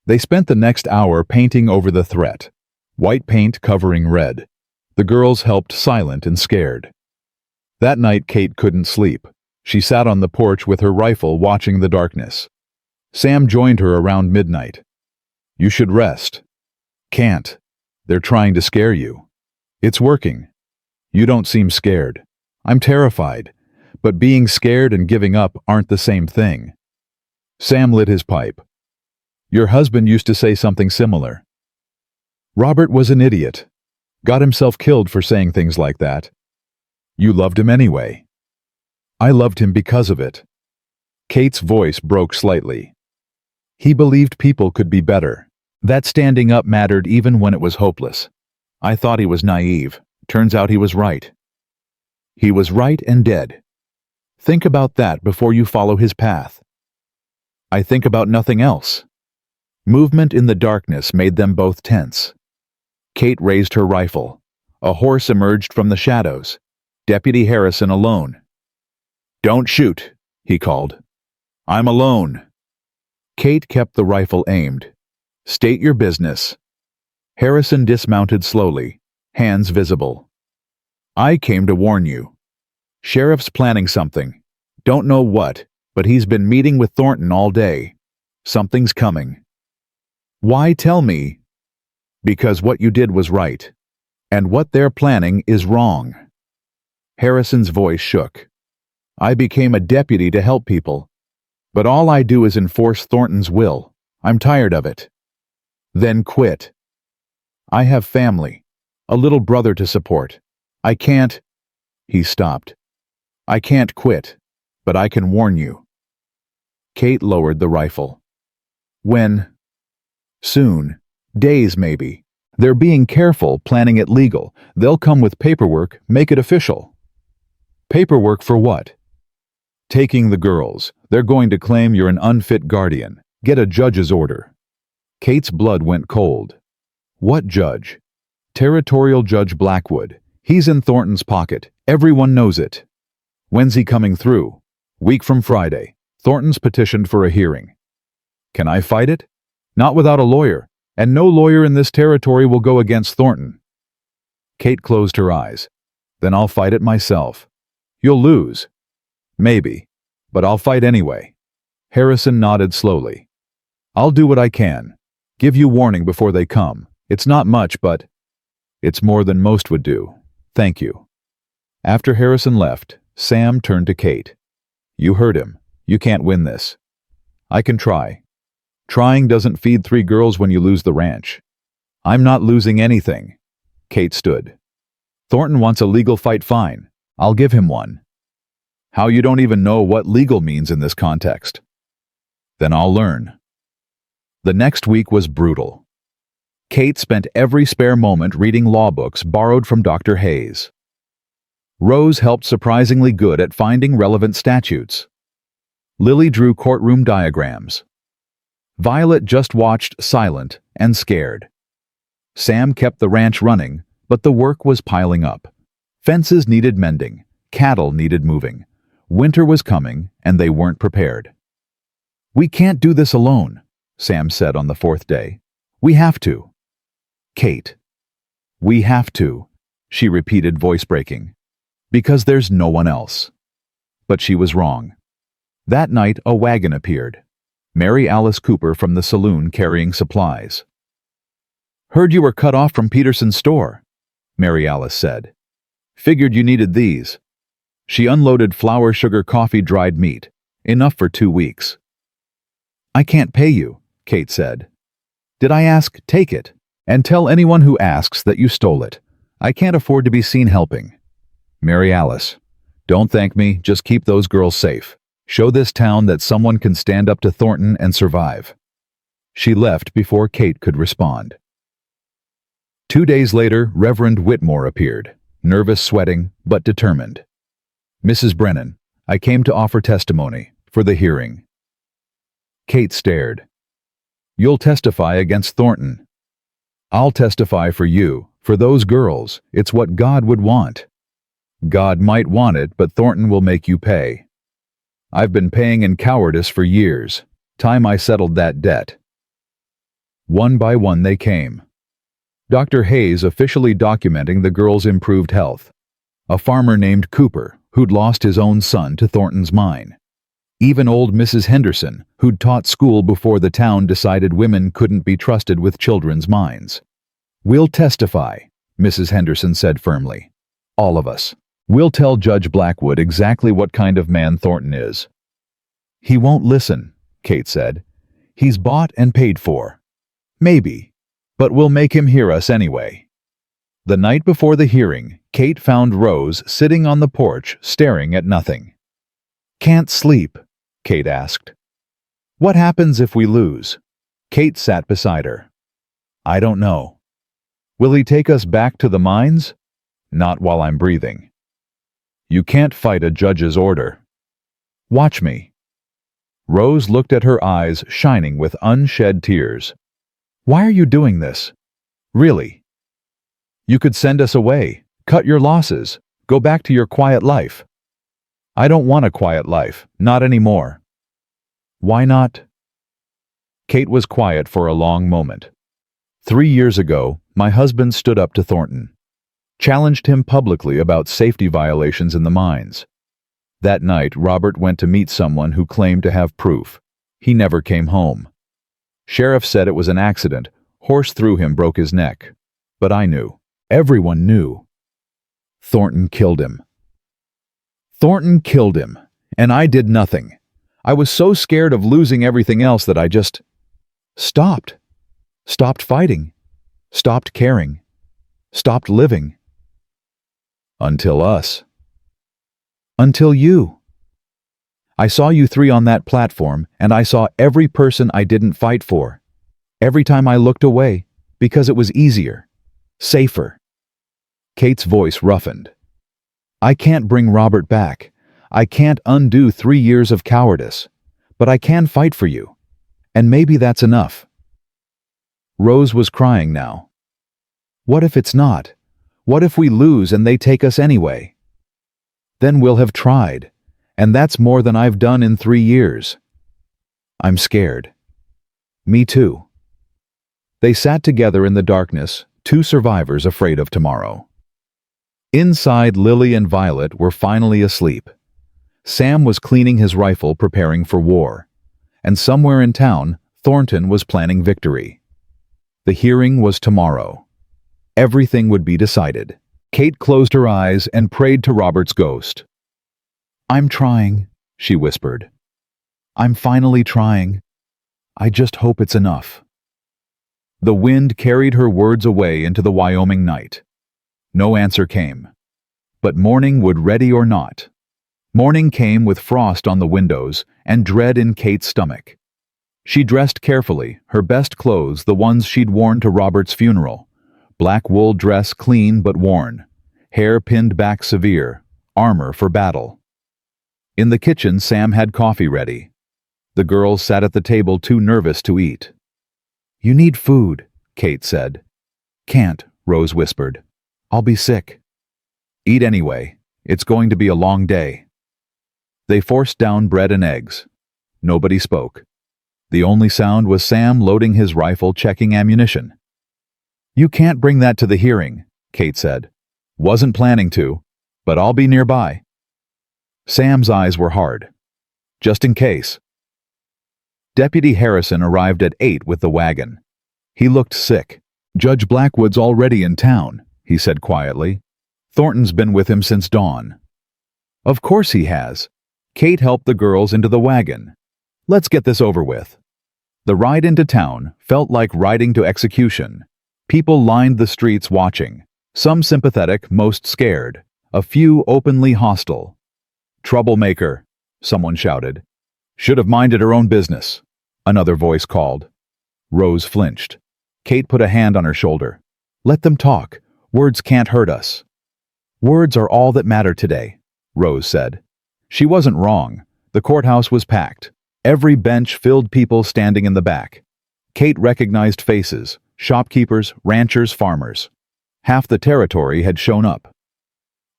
They spent the next hour painting over the threat. White paint covering red. The girls helped, silent and scared. That night Kate couldn't sleep. She sat on the porch with her rifle watching the darkness. Sam joined her around midnight. You should rest. Can't. They're trying to scare you. It's working. You don't seem scared. I'm terrified. But being scared and giving up aren't the same thing. Sam lit his pipe. Your husband used to say something similar. Robert was an idiot. Got himself killed for saying things like that. You loved him anyway. I loved him because of it. Kate's voice broke slightly. He believed people could be better. That standing up mattered even when it was hopeless. I thought he was naive. Turns out he was right. He was right and dead. Think about that before you follow his path. I think about nothing else. Movement in the darkness made them both tense. Kate raised her rifle. A horse emerged from the shadows. Deputy Harrison alone. Don't shoot, he called. I'm alone. Kate kept the rifle aimed. State your business. Harrison dismounted slowly, hands visible. I came to warn you. Sheriff's planning something. Don't know what, but he's been meeting with Thornton all day. Something's coming. Why tell me? Because what you did was right, and what they're planning is wrong. Harrison's voice shook. I became a deputy to help people, but all I do is enforce Thornton's will. I'm tired of it. Then quit. I have family, a little brother to support. I can't. He stopped. I can't quit, but I can warn you. Kate lowered the rifle. When? Soon. Days, maybe. They're being careful, planning it legal. They'll come with paperwork, make it official. Paperwork for what? Taking the girls. They're going to claim you're an unfit guardian. Get a judge's order. Kate's blood went cold. What judge? Territorial Judge Blackwood. He's in Thornton's pocket. Everyone knows it. When's he coming through? Week from Friday. Thornton's petitioned for a hearing. Can I fight it? Not without a lawyer, and no lawyer in this territory will go against Thornton. Kate closed her eyes. Then I'll fight it myself. You'll lose. Maybe, but I'll fight anyway. Harrison nodded slowly. I'll do what I can. Give you warning before they come. It's not much, but it's more than most would do. Thank you." After Harrison left, Sam turned to Kate. "You heard him. You can't win this." "I can try." "Trying doesn't feed 3 girls when you lose the ranch." "I'm not losing anything." Kate stood. "Thornton wants a legal fight, fine. I'll give him one." "How, you don't even know what legal means in this context?" "Then I'll learn." The next week was brutal. Kate spent every spare moment reading law books borrowed from Dr. Hayes. Rose helped surprisingly good at finding relevant statutes. Lily drew courtroom diagrams. Violet just watched, silent and scared. Sam kept the ranch running, but the work was piling up. Fences needed mending, cattle needed moving. Winter was coming, and they weren't prepared. "We can't do this alone," Sam said on the 4th day. "We have to." "Kate." "We have to," she repeated, voice breaking. "Because there's no one else." But she was wrong. That night, a wagon appeared. Mary Alice Cooper from the saloon carrying supplies. "Heard you were cut off from Peterson's store," Mary Alice said. "Figured you needed these." She unloaded flour, sugar, coffee, dried meat. Enough for 2 weeks. "I can't pay you," Kate said. "Did I ask? Take it. And tell anyone who asks that you stole it. I can't afford to be seen helping." "Mary Alice, don't thank me, just keep those girls safe. Show this town that someone can stand up to Thornton and survive." She left before Kate could respond. 2 days later, Reverend Whitmore appeared, nervous, sweating, but determined. "Mrs. Brennan, I came to offer testimony for the hearing." Kate stared. "You'll testify against Thornton." "I'll testify for you, for those girls. It's what God would want." "God might want it, but Thornton will make you pay." "I've been paying in cowardice for years. Time I settled that debt." One by one they came. Dr. Hayes officially documenting the girls' improved health. A farmer named Cooper, who'd lost his own son to Thornton's mine. Even old Mrs. Henderson, who'd taught school before the town decided women couldn't be trusted with children's minds. "We'll testify," Mrs. Henderson said firmly. "All of us. We'll tell Judge Blackwood exactly what kind of man Thornton is." "He won't listen," Kate said. "He's bought and paid for." "Maybe, but we'll make him hear us anyway." The night before the hearing, Kate found Rose sitting on the porch, staring at nothing. "Can't sleep?" Kate asked. "What happens if we lose?" Kate sat beside her. "I don't know." "Will he take us back to the mines?" "Not while I'm breathing." "You can't fight a judge's order." "Watch me." Rose looked at her eyes shining with unshed tears. "Why are you doing this? Really? You could send us away, cut your losses, go back to your quiet life." "I don't want a quiet life, not anymore." "Why not?" Kate was quiet for a long moment. 3 years ago, my husband stood up to Thornton. Challenged him publicly about safety violations in the mines. That night, Robert went to meet someone who claimed to have proof. He never came home. Sheriff said it was an accident. Horse threw him, broke his neck. But I knew. Everyone knew. Thornton killed him. Thornton killed him, and I did nothing. I was so scared of losing everything else that I just stopped. Stopped fighting. Stopped caring. Stopped living. Until us. Until you. I saw you 3 on that platform, and I saw every person I didn't fight for. Every time I looked away, because it was easier. Safer. Kate's voice roughened. I can't bring Robert back. I can't undo 3 years of cowardice. But I can fight for you. And maybe that's enough. Rose was crying now. What if it's not? What if we lose and they take us anyway? Then we'll have tried, and that's more than I've done in 3 years. I'm scared. Me too. They sat together in the darkness, 2 survivors afraid of tomorrow. Inside, Lily and Violet were finally asleep. Sam was cleaning his rifle, preparing for war. And somewhere in town, Thornton was planning victory. The hearing was tomorrow. Everything would be decided. Kate closed her eyes and prayed to Robert's ghost. "I'm trying," she whispered. "I'm finally trying. I just hope it's enough." The wind carried her words away into the Wyoming night. No answer came. But morning would ready or not. Morning came with frost on the windows and dread in Kate's stomach. She dressed carefully, her best clothes, the ones she'd worn to Robert's funeral. Black wool dress, clean but worn. Hair pinned back severe. Armor for battle. In the kitchen, Sam had coffee ready. The girls sat at the table too nervous to eat. "You need food," Kate said. "Can't," Rose whispered. "I'll be sick." "Eat anyway. It's going to be a long day." They forced down bread and eggs. Nobody spoke. The only sound was Sam loading his rifle, checking ammunition. "You can't bring that to the hearing," Kate said. "Wasn't planning to, but I'll be nearby." Sam's eyes were hard. "Just in case." Deputy Harrison arrived at 8 with the wagon. He looked sick. "Judge Blackwood's already in town," he said quietly. "Thornton's been with him since dawn." "Of course he has." Kate helped the girls into the wagon. "Let's get this over with." The ride into town felt like riding to execution. People lined the streets watching, some sympathetic, most scared, a few openly hostile. "Troublemaker," someone shouted. "Should have minded her own business," another voice called. Rose flinched. Kate put a hand on her shoulder. "Let them talk. Words can't hurt us." "Words are all that matter today," Rose said. She wasn't wrong. The courthouse was packed. Every bench filled, people standing in the back. Kate recognized faces: shopkeepers, ranchers, farmers. Half the territory had shown up.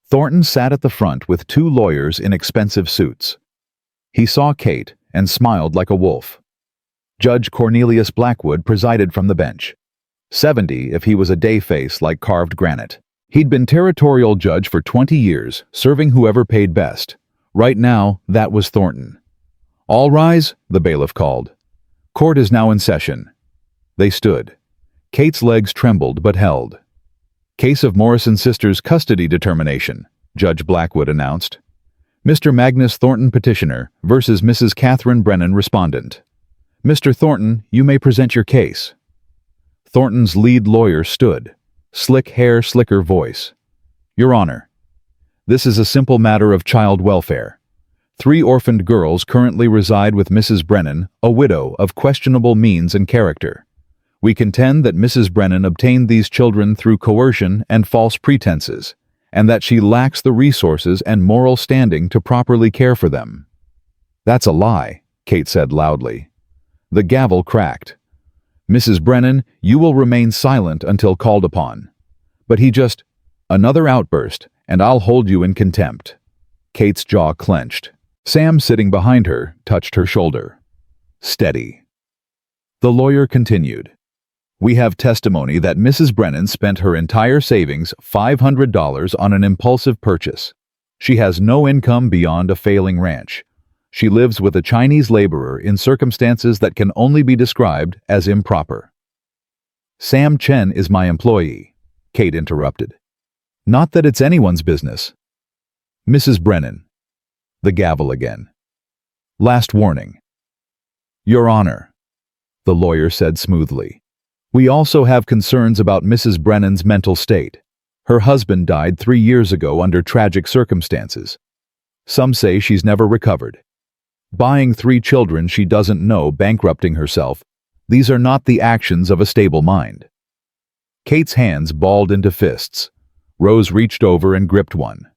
Thornton sat at the front with 2 lawyers in expensive suits. He saw Kate and smiled like a wolf. Judge Cornelius Blackwood presided from the bench. 70 if he was a day face like carved granite. He'd been territorial judge for 20 years, serving whoever paid best. Right now, that was Thornton. "All rise," the bailiff called. "Court is now in session." They stood. Kate's legs trembled but held. "Case of Morrison Sisters custody determination," Judge Blackwood announced. "Mr. Magnus Thornton, petitioner, versus Mrs. Catherine Brennan, respondent. Mr. Thornton, you may present your case." Thornton's lead lawyer stood. Slick hair, slicker voice. "Your Honor, this is a simple matter of child welfare. 3 orphaned girls currently reside with Mrs. Brennan, a widow of questionable means and character. We contend that Mrs. Brennan obtained these children through coercion and false pretenses, and that she lacks the resources and moral standing to properly care for them." "That's a lie," Kate said loudly. The gavel cracked. "Mrs. Brennan, you will remain silent until called upon." But he just... Another outburst, and I'll hold you in contempt. Kate's jaw clenched. Sam, sitting behind her, touched her shoulder. "Steady." The lawyer continued. "We have testimony that Mrs. Brennan spent her entire savings, $500, on an impulsive purchase. She has no income beyond a failing ranch. She lives with a Chinese laborer in circumstances that can only be described as improper." "Sam Chen is my employee," Kate interrupted. "Not that it's anyone's business." "Mrs. Brennan." The gavel again. "Last warning." "Your Honor," the lawyer said smoothly. "We also have concerns about Mrs. Brennan's mental state. Her husband died 3 years ago under tragic circumstances. Some say she's never recovered. Buying 3 children she doesn't know, bankrupting herself, these are not the actions of a stable mind." Kate's hands balled into fists. Rose reached over and gripped one.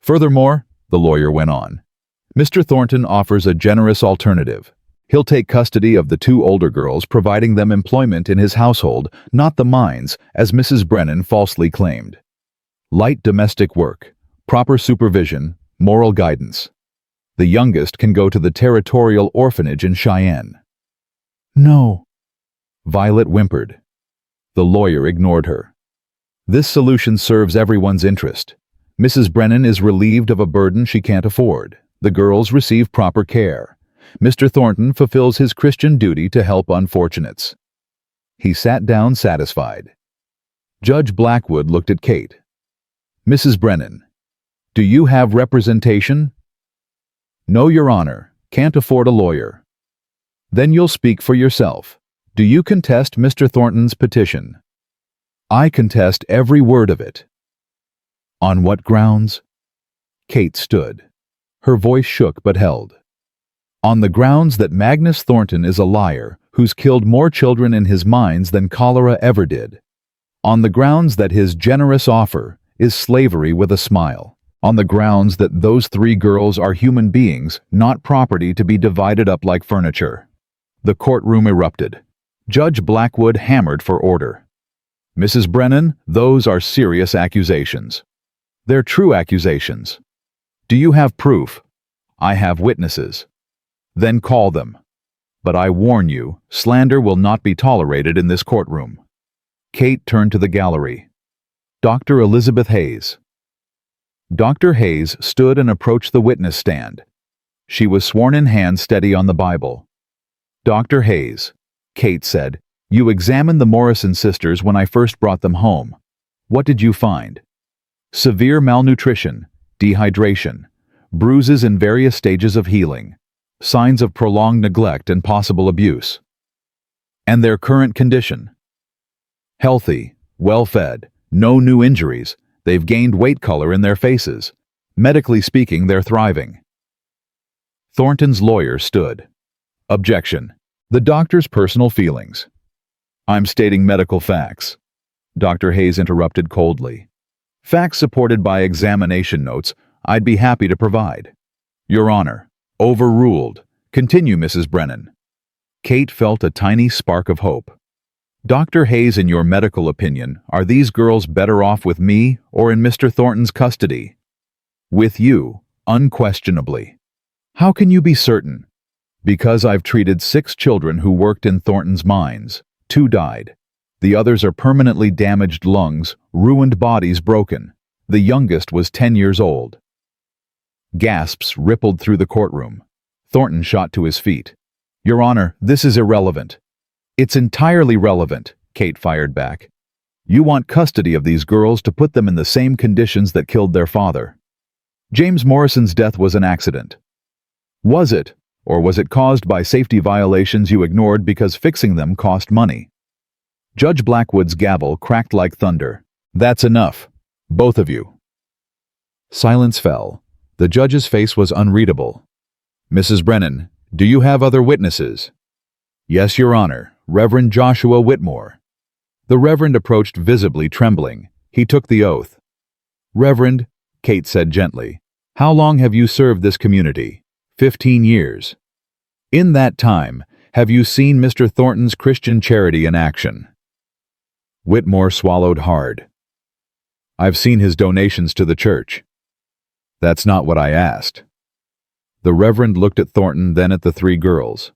"Furthermore," the lawyer went on, "Mr. Thornton offers a generous alternative. He'll take custody of the 2 older girls, providing them employment in his household, not the mines, as Mrs. Brennan falsely claimed. Light domestic work, proper supervision, moral guidance. The youngest can go to the territorial orphanage in Cheyenne." "No," Violet whimpered. The lawyer ignored her. "This solution serves everyone's interest. Mrs. Brennan is relieved of a burden she can't afford. The girls receive proper care. Mr. Thornton fulfills his Christian duty to help unfortunates." He sat down satisfied. Judge Blackwood looked at Kate. "Mrs. Brennan, do you have representation?" "No, Your Honor. Can't afford a lawyer." "Then you'll speak for yourself. Do you contest Mr. Thornton's petition?" "I contest every word of it." "On what grounds?" Kate stood. Her voice shook but held. "On the grounds that Magnus Thornton is a liar who's killed more children in his mines than cholera ever did. On the grounds that his generous offer is slavery with a smile. On the grounds that those 3 girls are human beings, not property to be divided up like furniture." The courtroom erupted. Judge Blackwood hammered for order. "Mrs. Brennan, those are serious accusations. They're true accusations. Do you have proof?" "I have witnesses." "Then call them. But I warn you, slander will not be tolerated in this courtroom." Kate turned to the gallery. "Dr. Elizabeth Hayes." Dr. Hayes stood and approached the witness stand. She was sworn in, hand steady on the Bible. "Dr. Hayes," Kate said, "you examined the Morrison sisters when I first brought them home. What did you find?" "Severe malnutrition, dehydration, bruises in various stages of healing, signs of prolonged neglect and possible abuse." "And their current condition?" "Healthy, well-fed, no new injuries. They've gained weight color in their faces. Medically speaking, they're thriving." Thornton's lawyer stood. "Objection. The doctor's personal feelings." "I'm stating medical facts," Dr. Hayes interrupted coldly. "Facts supported by examination notes I'd be happy to provide." "Your Honor, overruled. Continue, Mrs. Brennan." Kate felt a tiny spark of hope. "Dr. Hayes, in your medical opinion, are these girls better off with me or in Mr. Thornton's custody?" "With you, unquestionably." "How can you be certain?" "Because I've treated 6 children who worked in Thornton's mines. 2 died. The others are permanently damaged lungs, ruined bodies broken. The youngest was 10 years old." Gasps rippled through the courtroom. Thornton shot to his feet. "Your Honor, this is irrelevant." "It's entirely relevant," Kate fired back. "You want custody of these girls to put them in the same conditions that killed their father. James Morrison's death was an accident. Was it? Or was it caused by safety violations you ignored because fixing them cost money?" Judge Blackwood's gavel cracked like thunder. "That's enough. Both of you." Silence fell. The judge's face was unreadable. "Mrs. Brennan, do you have other witnesses?" "Yes, Your Honor. Reverend Joshua Whitmore." The Reverend approached, visibly trembling. He took the oath. "Reverend," Kate said gently, "how long have you served this community?" 15 years. "In that time, have you seen Mr. Thornton's Christian charity in action?" Whitmore swallowed hard. "I've seen his donations to the church." "That's not what I asked." The Reverend looked at Thornton, then at the 3 girls.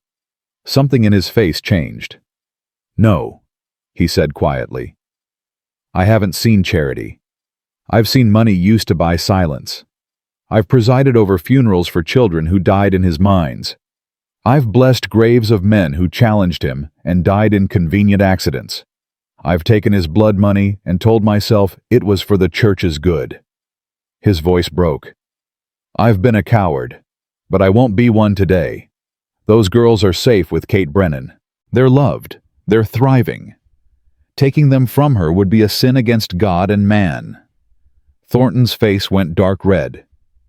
Something in his face changed. "No," he said quietly. "I haven't seen charity. I've seen money used to buy silence. I've presided over funerals for children who died in his mines. I've blessed graves of men who challenged him and died in convenient accidents. I've taken his blood money and told myself it was for the church's good." His voice broke. "I've been a coward, but I won't be one today. Those girls are safe with Kate Brennan. They're loved. They're thriving. Taking them from her would be a sin against God and man." Thornton's face went dark red.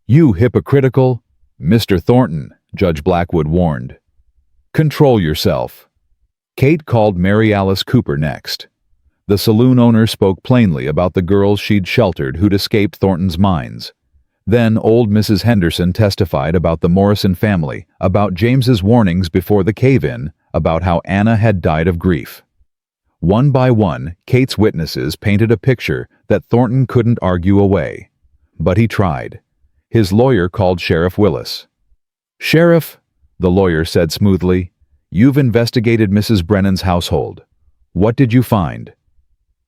"You hypocritical—" "Mr. Thornton," Judge Blackwood warned. "Control yourself." Kate called Mary Alice Cooper next. The saloon owner spoke plainly about the girls she'd sheltered who'd escaped Thornton's mines. Then old Mrs. Henderson testified about the Morrison family, about James's warnings before the cave-in, about how Anna had died of grief. One by one, Kate's witnesses painted a picture that Thornton couldn't argue away. But he tried. His lawyer called Sheriff Willis. "Sheriff," the lawyer said smoothly, "you've investigated Mrs. Brennan's household. What did you find?"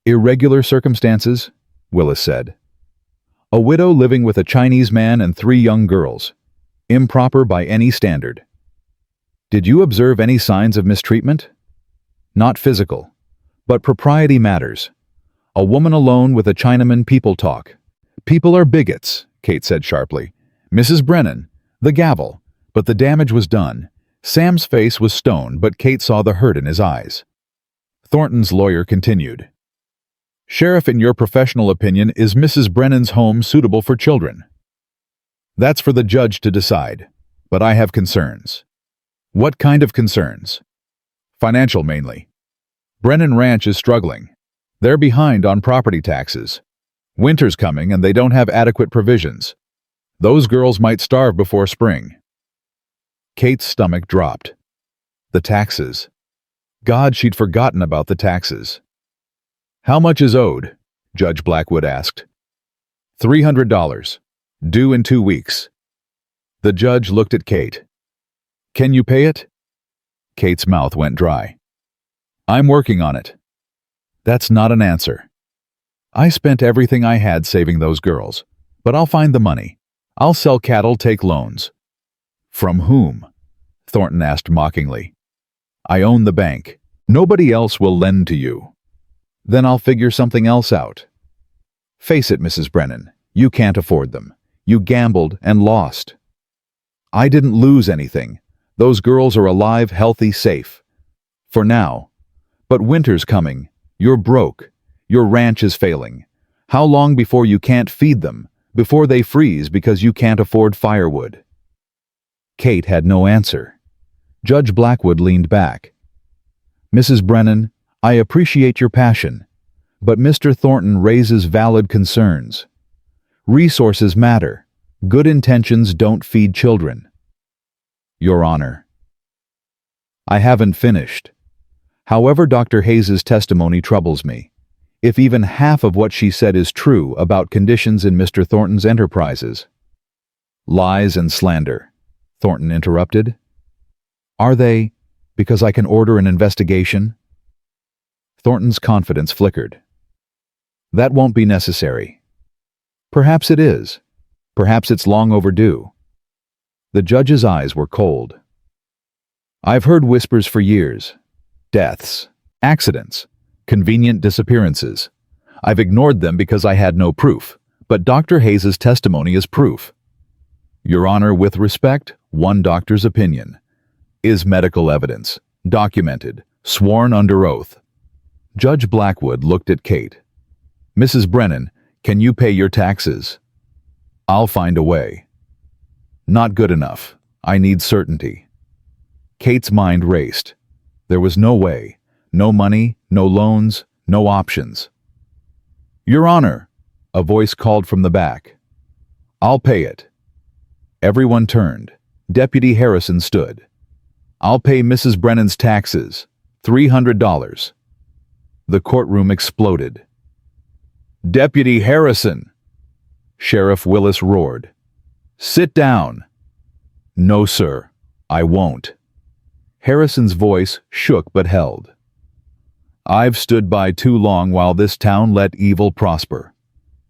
"Irregular circumstances," Willis said. "A widow living with a Chinese man and 3 young girls. Improper by any standard." "Did you observe any signs of mistreatment?" "Not physical. But propriety matters. A woman alone with a Chinaman people talk. People are bigots, Kate said sharply. Mrs. Brennan, the gavel. But the damage was done. Sam's face was stone, but Kate saw the hurt in his eyes. Thornton's lawyer continued. Sheriff, in your professional opinion, is Mrs. Brennan's home suitable for children? That's for the judge to decide, but I have concerns. What kind of concerns? Financial, mainly. Brennan Ranch is struggling. They're behind on property taxes. Winter's coming and they don't have adequate provisions. Those girls might starve before spring. Kate's stomach dropped. The taxes. God, she'd forgotten about the taxes. How much is owed? Judge Blackwood asked. $300. Due in 2 weeks. The judge looked at Kate. Can you pay it? Kate's mouth went dry. I'm working on it. That's not an answer. I spent everything I had saving those girls, but I'll find the money. I'll sell cattle, take loans. From whom? Thornton asked mockingly. I own the bank. Nobody else will lend to you. Then I'll figure something else out. Face it, Mrs. Brennan, you can't afford them. You gambled and lost. I didn't lose anything. Those girls are alive, healthy, safe. For now. But winter's coming. You're broke. Your ranch is failing. How long before you can't feed them, before they freeze because you can't afford firewood? Kate had no answer. Judge Blackwood leaned back. Mrs. Brennan, I appreciate your passion, but Mr. Thornton raises valid concerns. Resources matter. Good intentions don't feed children. Your Honor. I haven't finished. However, Dr. Hayes's testimony troubles me. If even half of what she said is true about conditions in Mr. Thornton's enterprises. Lies and slander, Thornton interrupted. Are they, because I can order an investigation? Thornton's confidence flickered. That won't be necessary. Perhaps it is. Perhaps it's long overdue. The judge's eyes were cold. I've heard whispers for years. Deaths, accidents, convenient disappearances. I've ignored them because I had no proof, but Dr. Hayes's testimony is proof. Your Honor, with respect, one doctor's opinion is medical evidence, documented, sworn under oath. Judge Blackwood looked at Kate. Mrs. Brennan, can you pay your taxes? I'll find a way. Not good enough. I need certainty. Kate's mind raced. There was no way. No money, no loans, no options. Your Honor, a voice called from the back. I'll pay it. Everyone turned. Deputy Harrison stood. I'll pay Mrs. Brennan's taxes. $300. The courtroom exploded. Deputy Harrison! Sheriff Willis roared. Sit down. No, sir, I won't. Harrison's voice shook but held. I've stood by too long while this town let evil prosper.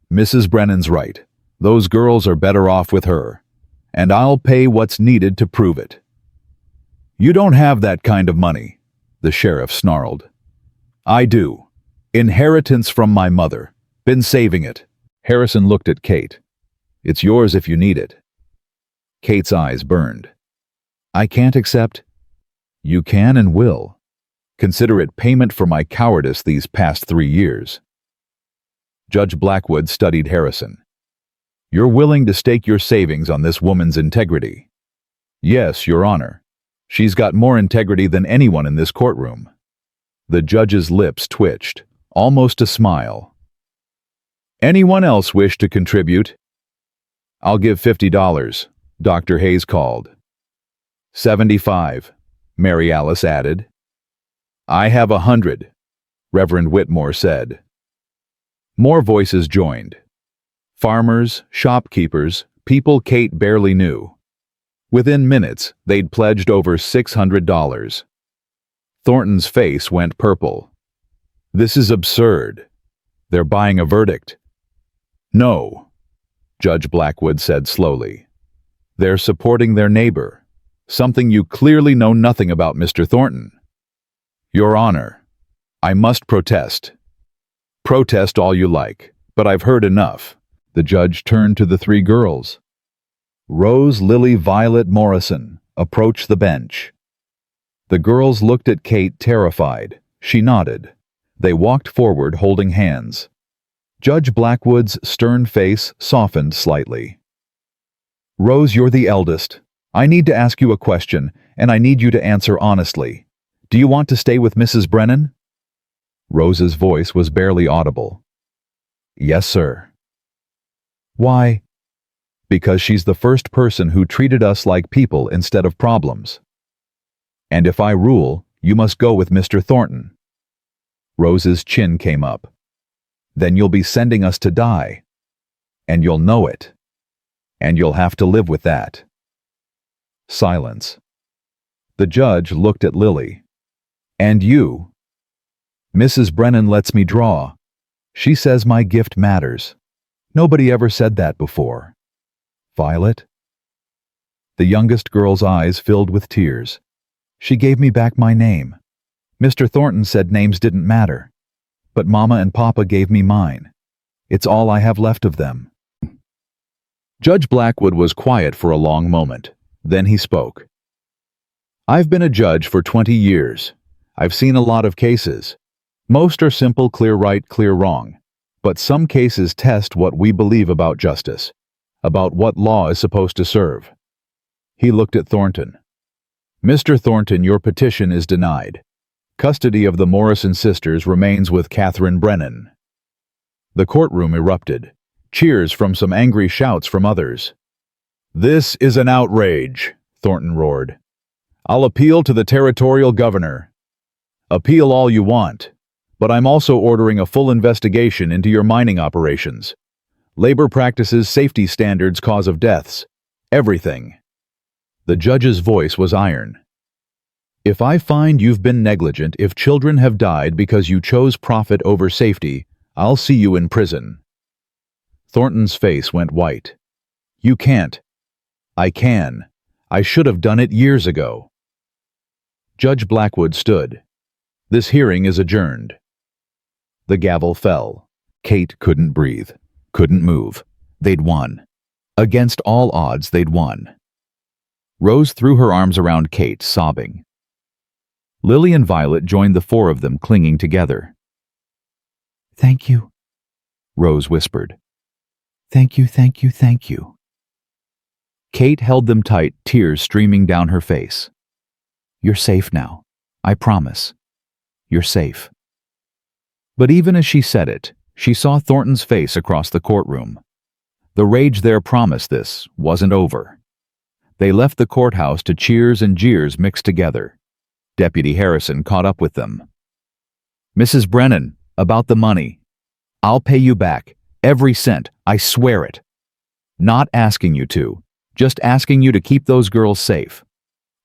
Mrs. Brennan's right. Those girls are better off with her. And I'll pay what's needed to prove it. You don't have that kind of money, the sheriff snarled. I do. Inheritance from my mother. Been saving it. Harrison looked at Kate. It's yours if you need it. Kate's eyes burned. I can't accept. You can and will. Consider it payment for my cowardice these past 3 years. Judge Blackwood studied Harrison. You're willing to stake your savings on this woman's integrity? Yes, Your Honor. She's got more integrity than anyone in this courtroom. The judge's lips twitched, almost a smile. Anyone else wish to contribute? I'll give $50, Dr. Hayes called. 75, Mary Alice added. I have 100, Reverend Whitmore said. More voices joined. Farmers, shopkeepers, people Kate barely knew. Within minutes, they'd pledged over $600. Thornton's face went purple. This is absurd. They're buying a verdict. No, Judge Blackwood said slowly. They're supporting their neighbor, something you clearly know nothing about, Mr. Thornton. Your Honor, I must protest. Protest all you like, but I've heard enough. The judge turned to the three girls. Rose, Lily, Violet, Morrison approached the bench. The girls looked at Kate, terrified. She nodded. They walked forward, holding hands. Judge Blackwood's stern face softened slightly. Rose, you're the eldest. I need to ask you a question, and I need you to answer honestly. Do you want to stay with Mrs. Brennan? Rose's voice was barely audible. Yes, sir. Why? Because she's the first person who treated us like people instead of problems. And if I rule, you must go with Mr. Thornton. Rose's chin came up. Then you'll be sending us to die. And you'll know it. And you'll have to live with that. Silence. The judge looked at Lily. And you? Mrs. Brennan lets me draw. She says my gift matters. Nobody ever said that before. Violet? The youngest girl's eyes filled with tears. She gave me back my name. Mr. Thornton said names didn't matter. But Mama and Papa gave me mine. It's all I have left of them. Judge Blackwood was quiet for a long moment. Then he spoke. I've been a judge for 20 years. I've seen a lot of cases. Most are simple, clear right, clear wrong. But some cases test what we believe about justice, about what law is supposed to serve. He looked at Thornton. Mr. Thornton, your petition is denied. Custody of the Morrison sisters remains with Catherine Brennan. The courtroom erupted. Cheers from some, angry shouts from others. This is an outrage, Thornton roared. I'll appeal to the territorial governor. Appeal all you want, but I'm also ordering a full investigation into your mining operations. Labor practices, safety standards, cause of deaths. Everything. The judge's voice was iron. If I find you've been negligent, if children have died because you chose profit over safety, I'll see you in prison. Thornton's face went white. You can't. I can. I should have done it years ago. Judge Blackwood stood. This hearing is adjourned. The gavel fell. Kate couldn't breathe, couldn't move. They'd won. Against all odds, they'd won. Rose threw her arms around Kate, sobbing. Lily and Violet joined the four of them, clinging together. Thank you, Rose whispered. Thank you, thank you, thank you. Kate held them tight, tears streaming down her face. You're safe now. I promise. You're safe. But even as she said it, she saw Thornton's face across the courtroom. The rage there promised this wasn't over. They left the courthouse to cheers and jeers mixed together. Deputy Harrison caught up with them. Mrs. Brennan, about the money. I'll pay you back. Every cent, I swear it. Not asking you to, just asking you to keep those girls safe.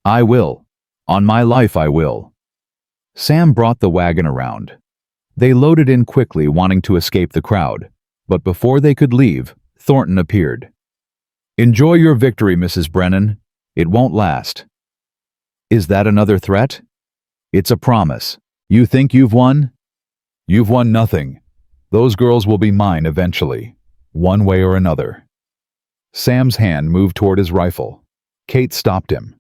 I will. On my life, I will. Sam brought the wagon around. They loaded in quickly, wanting to escape the crowd, but before they could leave, Thornton appeared. Enjoy your victory, Mrs. Brennan. It won't last. Is that another threat? It's a promise. You think you've won? You've won nothing. Those girls will be mine eventually, one way or another. Sam's hand moved toward his rifle. Kate stopped him.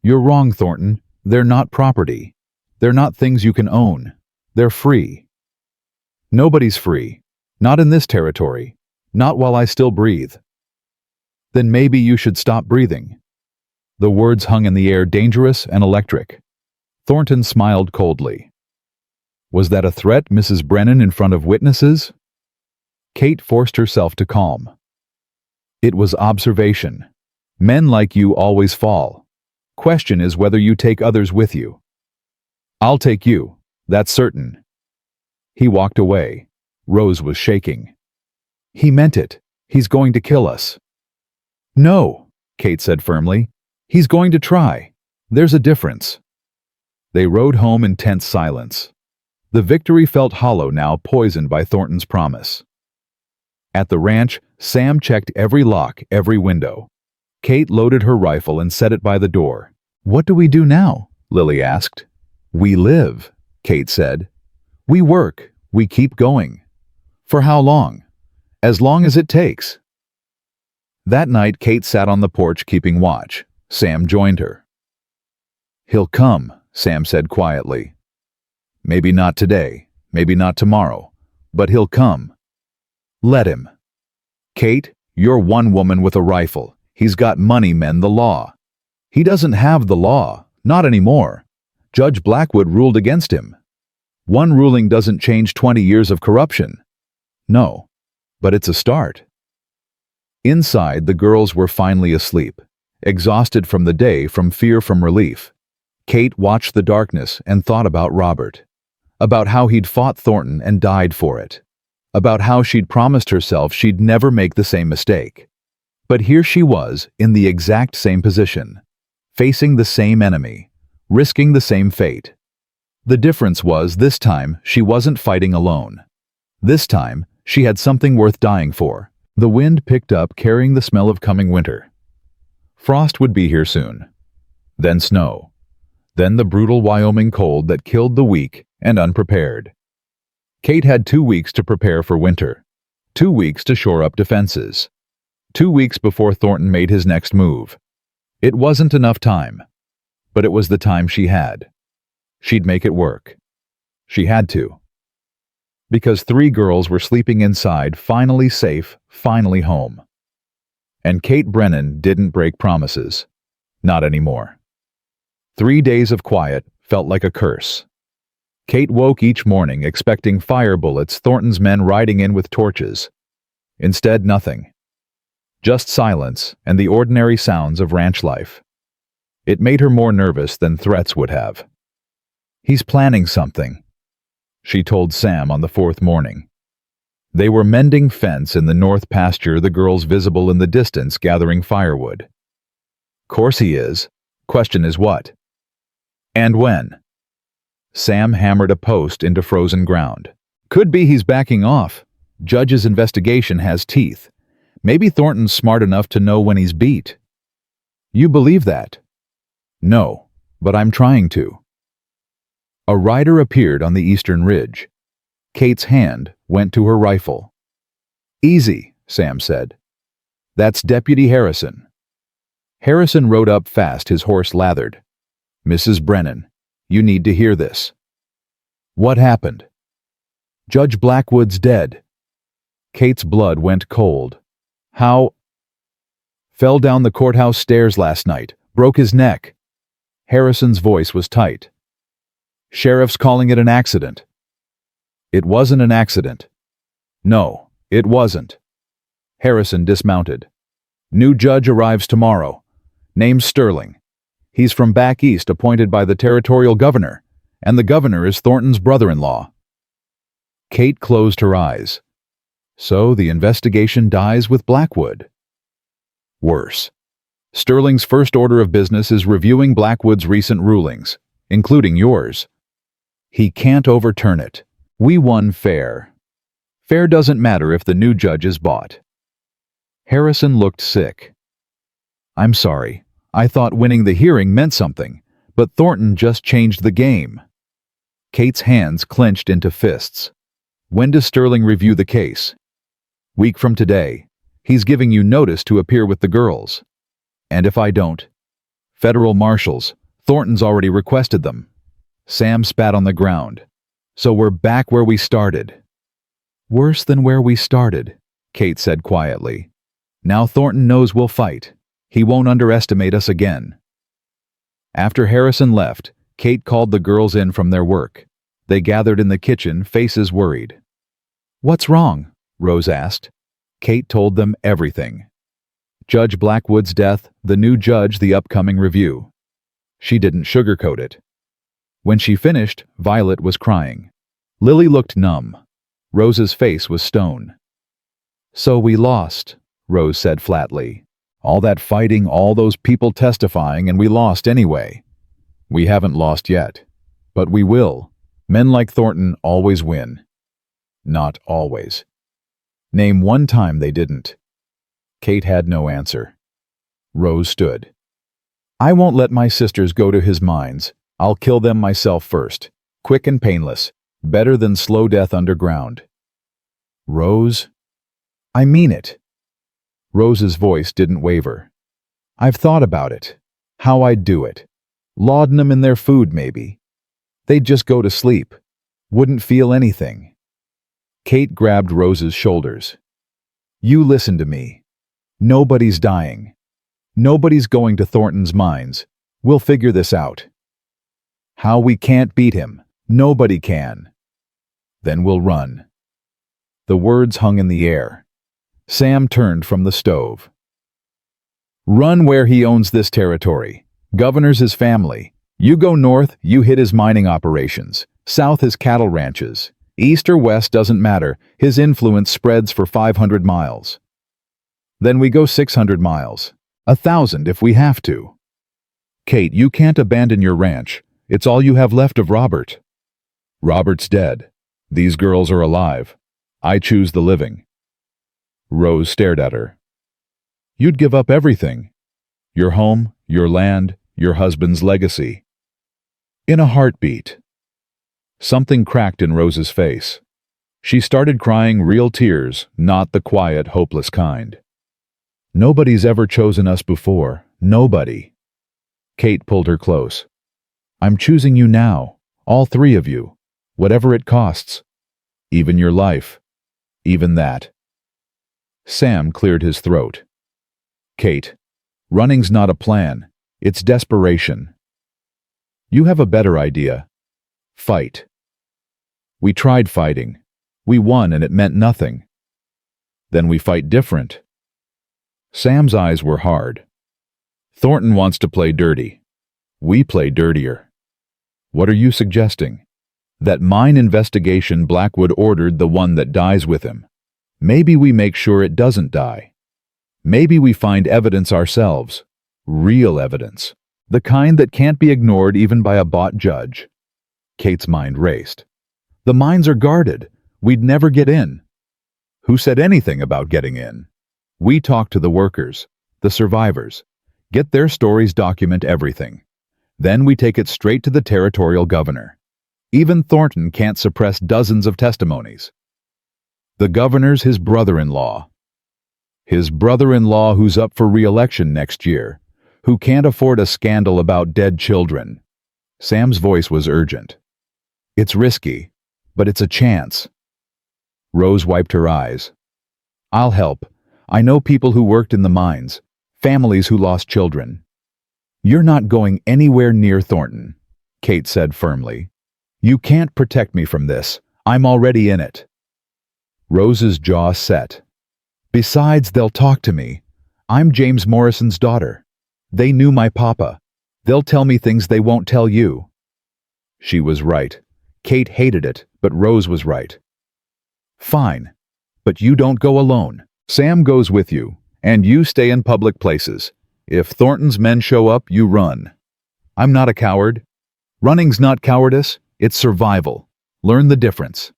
You're wrong, Thornton. They're not property. They're not things you can own. They're free. Nobody's free. Not in this territory. Not while I still breathe. Then maybe you should stop breathing. The words hung in the air, dangerous and electric. Thornton smiled coldly. Was that a threat, Mrs. Brennan, in front of witnesses? Kate forced herself to calm. It was observation. Men like you always fall. Question is whether you take others with you. I'll take you, that's certain. He walked away. Rose was shaking. He meant it. He's going to kill us. No, Kate said firmly. He's going to try. There's a difference. They rode home in tense silence. The victory felt hollow now, poisoned by Thornton's promise. At the ranch, Sam checked every lock, every window. Kate loaded her rifle and set it by the door. What do we do now? Lily asked. We live. Kate said. "We work. We keep going. For how long? As long as it takes." That night, Kate sat on the porch keeping watch. Sam joined her. "He'll come," Sam said quietly. "Maybe not today, maybe not tomorrow, but he'll come. Let him." "Kate, you're one woman with a rifle. He's got money men the law." "He doesn't have the law, not anymore. Judge Blackwood ruled against him." "One ruling doesn't change 20 years of corruption." "No, but it's a start." Inside, the girls were finally asleep, exhausted from the day, from fear, from relief. Kate watched the darkness and thought about Robert, about how he'd fought Thornton and died for it, about how she'd promised herself she'd never make the same mistake. But here she was, in the exact same position, facing the same enemy, risking the same fate. The difference was, this time, she wasn't fighting alone. This time, she had something worth dying for. The wind picked up, carrying the smell of coming winter. Frost would be here soon. Then snow. Then the brutal Wyoming cold that killed the weak and unprepared. Kate had 2 weeks to prepare for winter. 2 weeks to shore up defenses. 2 weeks before Thornton made his next move. It wasn't enough time, but it was the time she had. She'd make it work. She had to. Because 3 girls were sleeping inside, finally safe, finally home. And Kate Brennan didn't break promises. Not anymore. 3 days of quiet felt like a curse. Kate woke each morning expecting fire bullets, Thornton's men riding in with torches. Instead, nothing. Just silence and the ordinary sounds of ranch life. It made her more nervous than threats would have. "He's planning something," she told Sam on the 4th morning. They were mending fence in the north pasture, the girls visible in the distance gathering firewood. "Course he is. Question is what? And when?" Sam hammered a post into frozen ground. "Could be he's backing off. Judge's investigation has teeth. Maybe Thornton's smart enough to know when he's beat." "You believe that?" "No, but I'm trying to." A rider appeared on the eastern ridge. Kate's hand went to her rifle. "Easy," Sam said. "That's Deputy Harrison." Harrison rode up fast, his horse lathered. "Mrs. Brennan, you need to hear this." "What happened?" "Judge Blackwood's dead." Kate's blood went cold. "How?" "Fell down the courthouse stairs last night. Broke his neck." Harrison's voice was tight. "Sheriff's calling it an accident." "It wasn't an accident." "No, it wasn't." Harrison dismounted. "New judge arrives tomorrow. Name's Sterling. He's from back east, appointed by the territorial governor, and the governor is Thornton's brother-in-law." Kate closed her eyes. So the investigation dies with Blackwood. Worse. Sterling's first order of business is reviewing Blackwood's recent rulings, including yours. He can't overturn it. We won fair. Fair doesn't matter if the new judge is bought. Harrison looked sick. "I'm sorry. I thought winning the hearing meant something, but Thornton just changed the game." Kate's hands clenched into fists. "When does Sterling review the case?" "Week from today. He's giving you notice to appear with the girls." "And if I don't?" "Federal marshals. Thornton's already requested them." Sam spat on the ground. "So we're back where we started." "Worse than where we started," Kate said quietly. "Now Thornton knows we'll fight. He won't underestimate us again." After Harrison left, Kate called the girls in from their work. They gathered in the kitchen, faces worried. "What's wrong?" Rose asked. Kate told them everything. Judge Blackwood's death, the new judge, the upcoming review. She didn't sugarcoat it. When she finished, Violet was crying. Lily looked numb. Rose's face was stone. "So we lost," Rose said flatly. "All that fighting, all those people testifying, and we lost anyway." "We haven't lost yet. But we will. Men like Thornton always win." "Not always." "Name one time they didn't." Kate had no answer. Rose stood. "I won't let my sisters go to his mines. I'll kill them myself first. Quick and painless. Better than slow death underground. Rose? I mean it. Rose's voice didn't waver. I've thought about it. How I'd do it. Laudanum in their food, maybe. They'd just go to sleep. Wouldn't feel anything. Kate grabbed Rose's shoulders. You listen to me. Nobody's dying. Nobody's going to Thornton's mines. We'll figure this out. How we can't beat him. Nobody can. Then we'll run. The words hung in the air. Sam turned from the stove. Run where he owns this territory. Governor's his family. You go north, you hit his mining operations. South his cattle ranches. East or west doesn't matter. His influence spreads for 500 miles. Then we go 600 miles. 1,000 if we have to. Kate, you can't abandon your ranch. It's all you have left of Robert. Robert's dead. These girls are alive. I choose the living. Rose stared at her. You'd give up everything. Your home, your land, your husband's legacy. In a heartbeat. Something cracked in Rose's face. She started crying real tears, not the quiet, hopeless kind. Nobody's ever chosen us before. Nobody. Kate pulled her close. I'm choosing you now, all three of you, whatever it costs. Even your life. Even that. Sam cleared his throat. Kate, running's not a plan. It's desperation. You have a better idea. Fight. We tried fighting. We won and it meant nothing. Then we fight different. Sam's eyes were hard. Thornton wants to play dirty. We play dirtier. What are you suggesting? That mine investigation Blackwood ordered the one that dies with him. Maybe we make sure it doesn't die. Maybe we find evidence ourselves. Real evidence. The kind that can't be ignored even by a bought judge. Kate's mind raced. The mines are guarded. We'd never get in. Who said anything about getting in? We talk to the workers, the survivors. Get their stories, document everything. Then we take it straight to the territorial governor. Even Thornton can't suppress dozens of testimonies. The governor's his brother-in-law. His brother-in-law who's up for re-election next year, who can't afford a scandal about dead children. Sam's voice was urgent. It's risky, but it's a chance. Rose wiped her eyes. I'll help. I know people who worked in the mines, families who lost children. You're not going anywhere near Thornton, Kate said firmly. You can't protect me from this. I'm already in it. Rose's jaw set. Besides, they'll talk to me. I'm James Morrison's daughter. They knew my papa. They'll tell me things they won't tell you. She was right. Kate hated it, but Rose was right. Fine. But you don't go alone. Sam goes with you, and you stay in public places. If Thornton's men show up, you run. I'm not a coward. Running's not cowardice, it's survival. Learn the difference.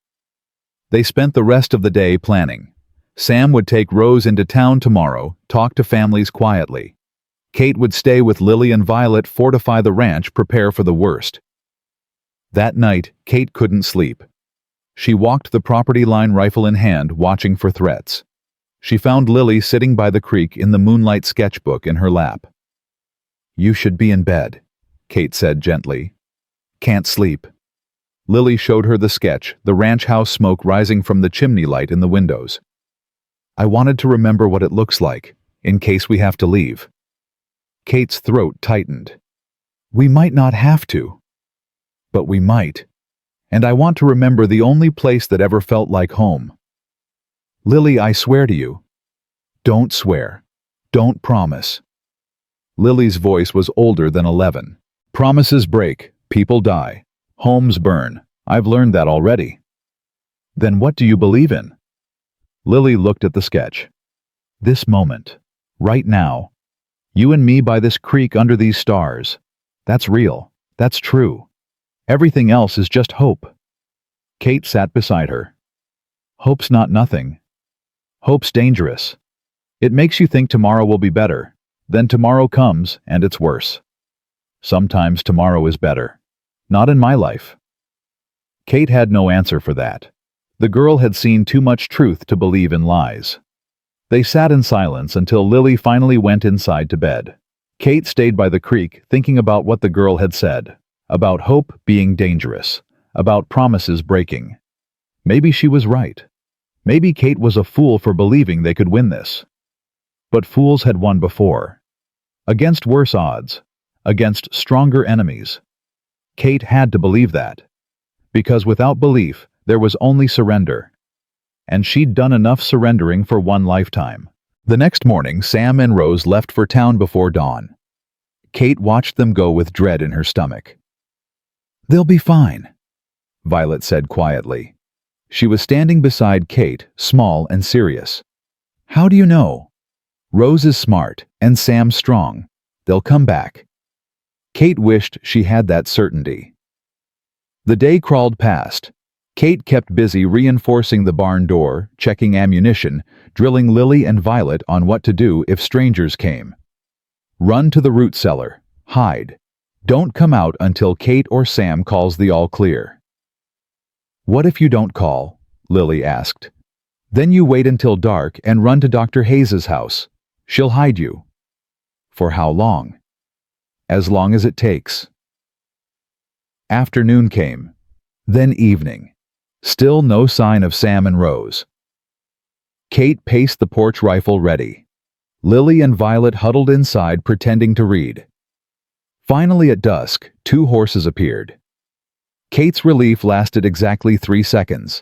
They spent the rest of the day planning. Sam would take Rose into town tomorrow, talk to families quietly. Kate would stay with Lily and Violet, fortify the ranch, prepare for the worst. That night, Kate couldn't sleep. She walked the property line, rifle in hand, watching for threats. She found Lily sitting by the creek in the moonlight sketchbook in her lap. You should be in bed, Kate said gently. Can't sleep. Lily showed her the sketch, the ranch house smoke rising from the chimney light in the windows. I wanted to remember what it looks like, in case we have to leave. Kate's throat tightened. We might not have to. But we might. And I want to remember the only place that ever felt like home. Lily, I swear to you. Don't swear. Don't promise. Lily's voice was older than 11. Promises break, people die, homes burn. I've learned that already. Then what do you believe in? Lily looked at the sketch. This moment. Right now. You and me by this creek under these stars. That's real. That's true. Everything else is just hope. Kate sat beside her. Hope's not nothing. Hope's dangerous. It makes you think tomorrow will be better. Then tomorrow comes, and it's worse. Sometimes tomorrow is better. Not in my life. Kate had no answer for that. The girl had seen too much truth to believe in lies. They sat in silence until Lily finally went inside to bed. Kate stayed by the creek thinking about what the girl had said, about hope being dangerous, about promises breaking. Maybe she was right. Maybe Kate was a fool for believing they could win this. But fools had won before. Against worse odds, against stronger enemies. Kate had to believe that. Because without belief, there was only surrender. And she'd done enough surrendering for one lifetime. The next morning, Sam and Rose left for town before dawn. Kate watched them go with dread in her stomach. "They'll be fine," Violet said quietly. She was standing beside Kate, small and serious. "How do you know?" "Rose is smart, and Sam's strong. They'll come back." Kate wished she had that certainty. The day crawled past. Kate kept busy reinforcing the barn door, checking ammunition, drilling Lily and Violet on what to do if strangers came. Run to the root cellar. Hide. Don't come out until Kate or Sam calls the all clear. "What if you don't call?" Lily asked. "Then you wait until dark and run to Dr. Hayes's house. She'll hide you." "For how long?" "As long as it takes." Afternoon came. Then evening. Still no sign of Sam and Rose. Kate paced the porch, rifle ready. Lily and Violet huddled inside pretending to read. Finally at dusk, 2 horses appeared. Kate's relief lasted exactly 3 seconds,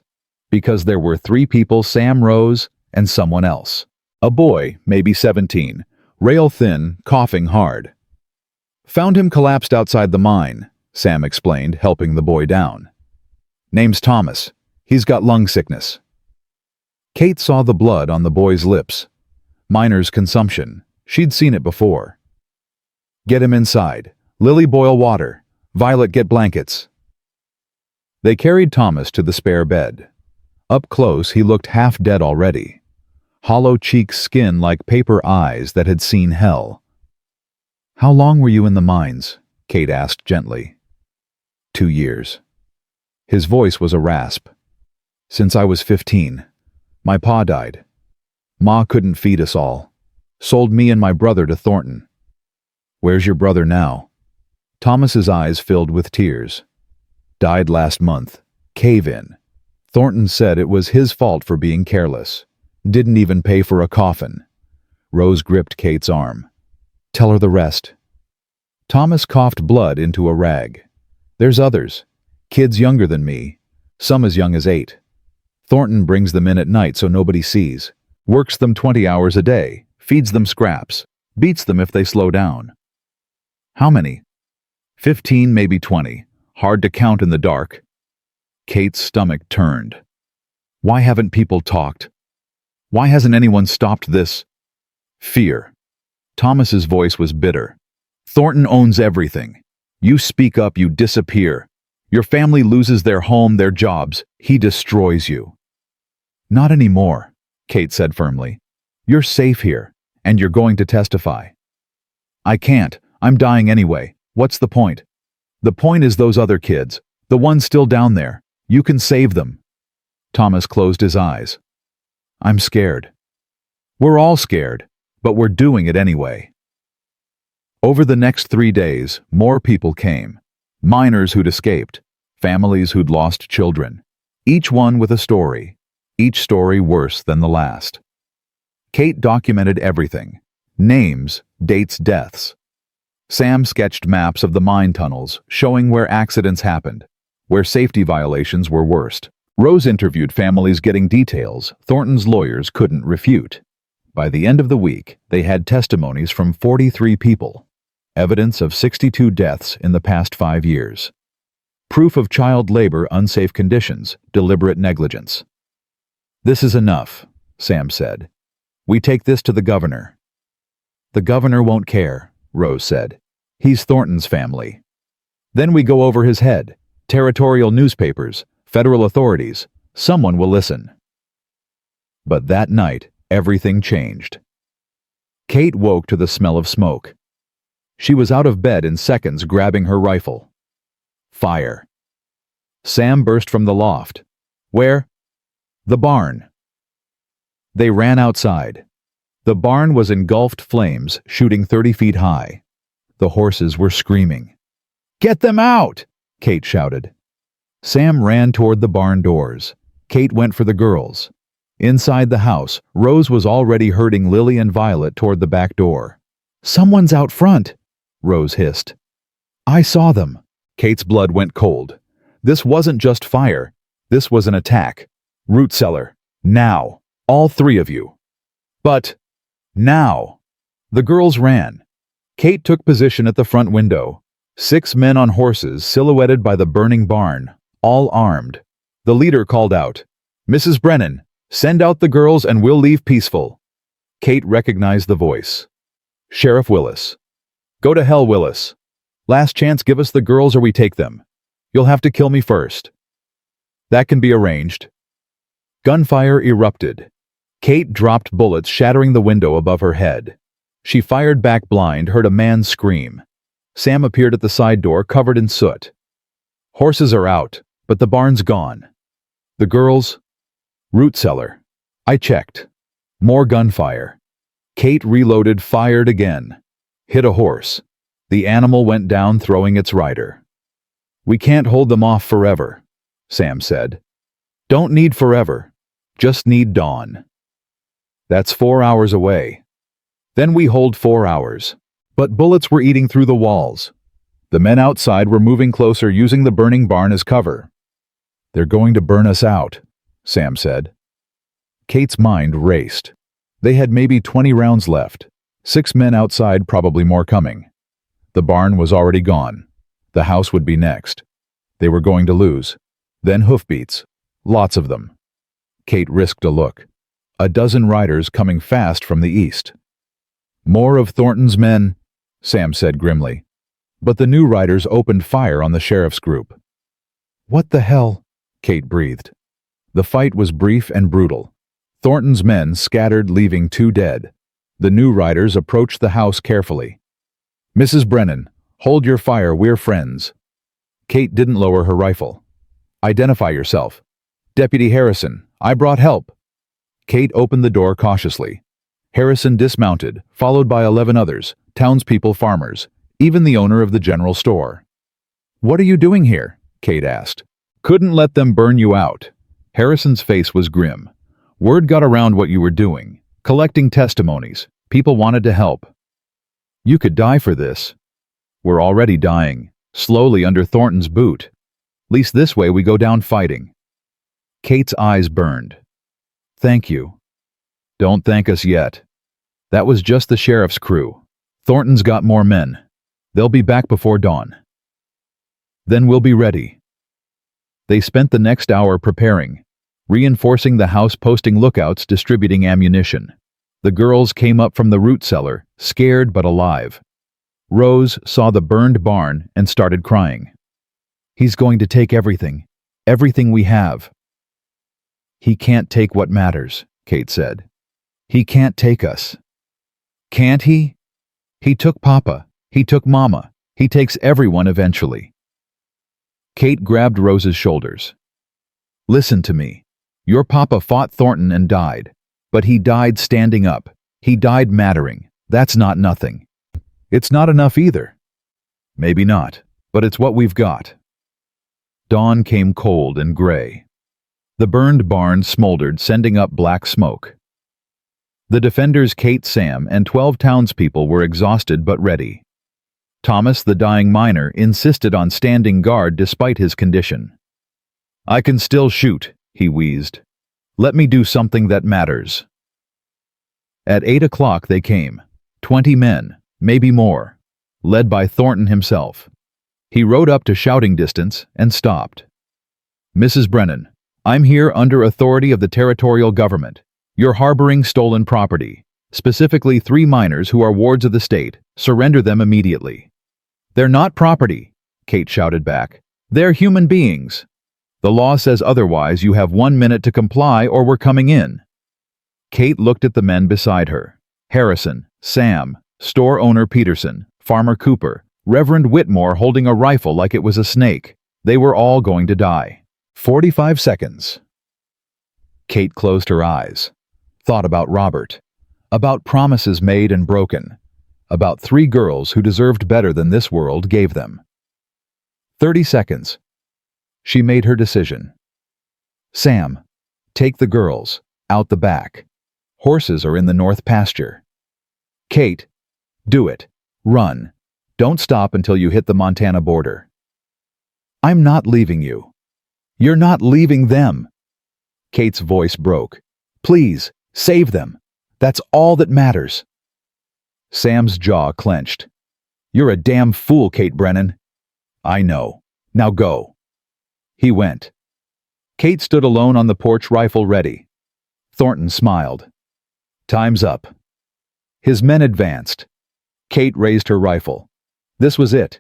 because there were 3 people: Sam, Rose, and someone else. A boy, maybe 17, rail-thin, coughing hard. "Found him collapsed outside the mine," Sam explained, helping the boy down. "Name's Thomas. He's got lung sickness." Kate saw the blood on the boy's lips. Miner's consumption. She'd seen it before. "Get him inside. Lily, boil water. Violet, get blankets." They carried Thomas to the spare bed. Up close, he looked half dead already. Hollow cheeks, skin like paper eyes that had seen hell. "How long were you in the mines?" Kate asked gently. 2 years. His voice was a rasp. "Since I was 15. My pa died. Ma couldn't feed us all. Sold me and my brother to Thornton." "Where's your brother now?" Thomas's eyes filled with tears. "Died last month. Cave-in. Thornton said it was his fault for being careless. Didn't even pay for a coffin." Rose gripped Kate's arm. "Tell her the rest." Thomas coughed blood into a rag. "There's others. Kids younger than me. Some as young as 8. Thornton brings them in at night so nobody sees. Works them 20 hours a day. Feeds them scraps. Beats them if they slow down." "How many?" 15, maybe 20. Hard to count in the dark." Kate's stomach turned. Why haven't people talked? Why hasn't anyone stopped this? Fear. Thomas's voice was bitter. "Thornton owns everything. You speak up, you disappear. Your family loses their home, their jobs. He destroys you." "Not anymore," Kate said firmly. "You're safe here, and you're going to testify." "I can't. I'm dying anyway. What's the point?" "The point is those other kids, the ones still down there. You can save them." Thomas closed his eyes. "I'm scared." "We're all scared, but we're doing it anyway." Over the next 3 days, more people came. Miners who'd escaped, families who'd lost children. Each one with a story, each story worse than the last. Kate documented everything. Names, dates, deaths. Sam sketched maps of the mine tunnels, showing where accidents happened, where safety violations were worst. Rose interviewed families, getting details Thornton's lawyers couldn't refute. By the end of the week, they had testimonies from 43 people. Evidence of 62 deaths in the past 5 years. Proof of child labor, unsafe conditions, deliberate negligence. "This is enough," Sam said. "We take this to the governor." "The governor won't care," Rose said. "He's Thornton's family." "Then we go over his head. Territorial newspapers, federal authorities. Someone will listen." But that night, everything changed. Kate woke to the smell of smoke. She was out of bed in seconds, grabbing her rifle. Fire. Sam burst from the loft. Where? The barn. They ran outside. The barn was engulfed flames, shooting 30 feet high. The horses were screaming. Get them out! Kate shouted. Sam ran toward the barn doors. Kate went for the girls. Inside the house, Rose was already herding Lily and Violet toward the back door. Someone's out front, Rose hissed. I saw them. Kate's blood went cold. This wasn't just fire. This was an attack. Root cellar. Now. All three of you. But now. The girls ran. Kate took position at the front window. 6 men on horses silhouetted by the burning barn, all armed. The leader called out, Mrs. Brennan, send out the girls and we'll leave peaceful. Kate recognized the voice. Sheriff Willis. Go to hell, Willis. Last chance, give us the girls or we take them. You'll have to kill me first. That can be arranged. Gunfire erupted. Kate dropped bullets, shattering the window above her head. She fired back blind, heard a man scream. Sam appeared at the side door, covered in soot. Horses are out, but the barn's gone. The girls? Root cellar. I checked. More gunfire. Kate reloaded, fired again. Hit a horse. The animal went down, throwing its rider. We can't hold them off forever, Sam said. Don't need forever. Just need dawn. That's 4 hours away. Then we hold 4 hours. But bullets were eating through the walls. The men outside were moving closer, using the burning barn as cover. They're going to burn us out, Sam said. Kate's mind raced. They had maybe 20 rounds left. 6 men outside, probably more coming. The barn was already gone. The house would be next. They were going to lose. Then hoofbeats. Lots of them. Kate risked a look. A dozen riders coming fast from the east. More of Thornton's men, Sam said grimly. But the new riders opened fire on the sheriff's group. What the hell? Kate breathed. The fight was brief and brutal. Thornton's men scattered, leaving 2 dead. The new riders approached the house carefully. Mrs. Brennan, hold your fire, we're friends. Kate didn't lower her rifle. Identify yourself. Deputy Harrison, I brought help. Kate opened the door cautiously. Harrison dismounted, followed by 11 others, townspeople, farmers, even the owner of the general store. What are you doing here? Kate asked. Couldn't let them burn you out. Harrison's face was grim. Word got around what you were doing, collecting testimonies. People wanted to help. You could die for this. We're already dying, slowly under Thornton's boot. Least this way we go down fighting. Kate's eyes burned. Thank you. Don't thank us yet. That was just the sheriff's crew. Thornton's got more men. They'll be back before dawn. Then we'll be ready. They spent the next hour preparing, reinforcing the house, posting lookouts, distributing ammunition. The girls came up from the root cellar, scared but alive. Rose saw the burned barn and started crying. He's going to take everything. Everything we have. He can't take what matters, Kate said. He can't take us. Can't he? He took Papa. He took Mama. He takes everyone eventually. Kate grabbed Rose's shoulders. Listen to me. Your Papa fought Thornton and died. But he died standing up. He died mattering. That's not nothing. It's not enough either. Maybe not, but it's what we've got. Dawn came cold and gray. The burned barn smoldered, sending up black smoke. The defenders, Kate, Sam, and 12 townspeople, were exhausted but ready. Thomas, the dying miner, insisted on standing guard despite his condition. I can still shoot, he wheezed. Let me do something that matters. At 8 o'clock they came. 20 men, maybe more, led by Thornton himself. He rode up to shouting distance and stopped. Mrs. Brennan, I'm here under authority of the territorial government. You're harboring stolen property, specifically 3 miners who are wards of the state. Surrender them immediately. They're not property, Kate shouted back. They're human beings. The law says otherwise. You have 1 minute to comply or we're coming in. Kate looked at the men beside her. Harrison, Sam, store owner Peterson, Farmer Cooper, Reverend Whitmore holding a rifle like it was a snake. They were all going to die. 45 seconds. Kate closed her eyes, thought about Robert, about promises made and broken, about 3 girls who deserved better than this world gave them. 30 seconds. She made her decision. Sam, take the girls, out the back. Horses are in the north pasture. Kate, do it. Run. Don't stop until you hit the Montana border. I'm not leaving you. You're not leaving them. Kate's voice broke. Please, save them. That's all that matters. Sam's jaw clenched. You're a damn fool, Kate Brennan. I know. Now go. He went. Kate stood alone on the porch, rifle ready. Thornton smiled. Time's up. His men advanced. Kate raised her rifle. This was it.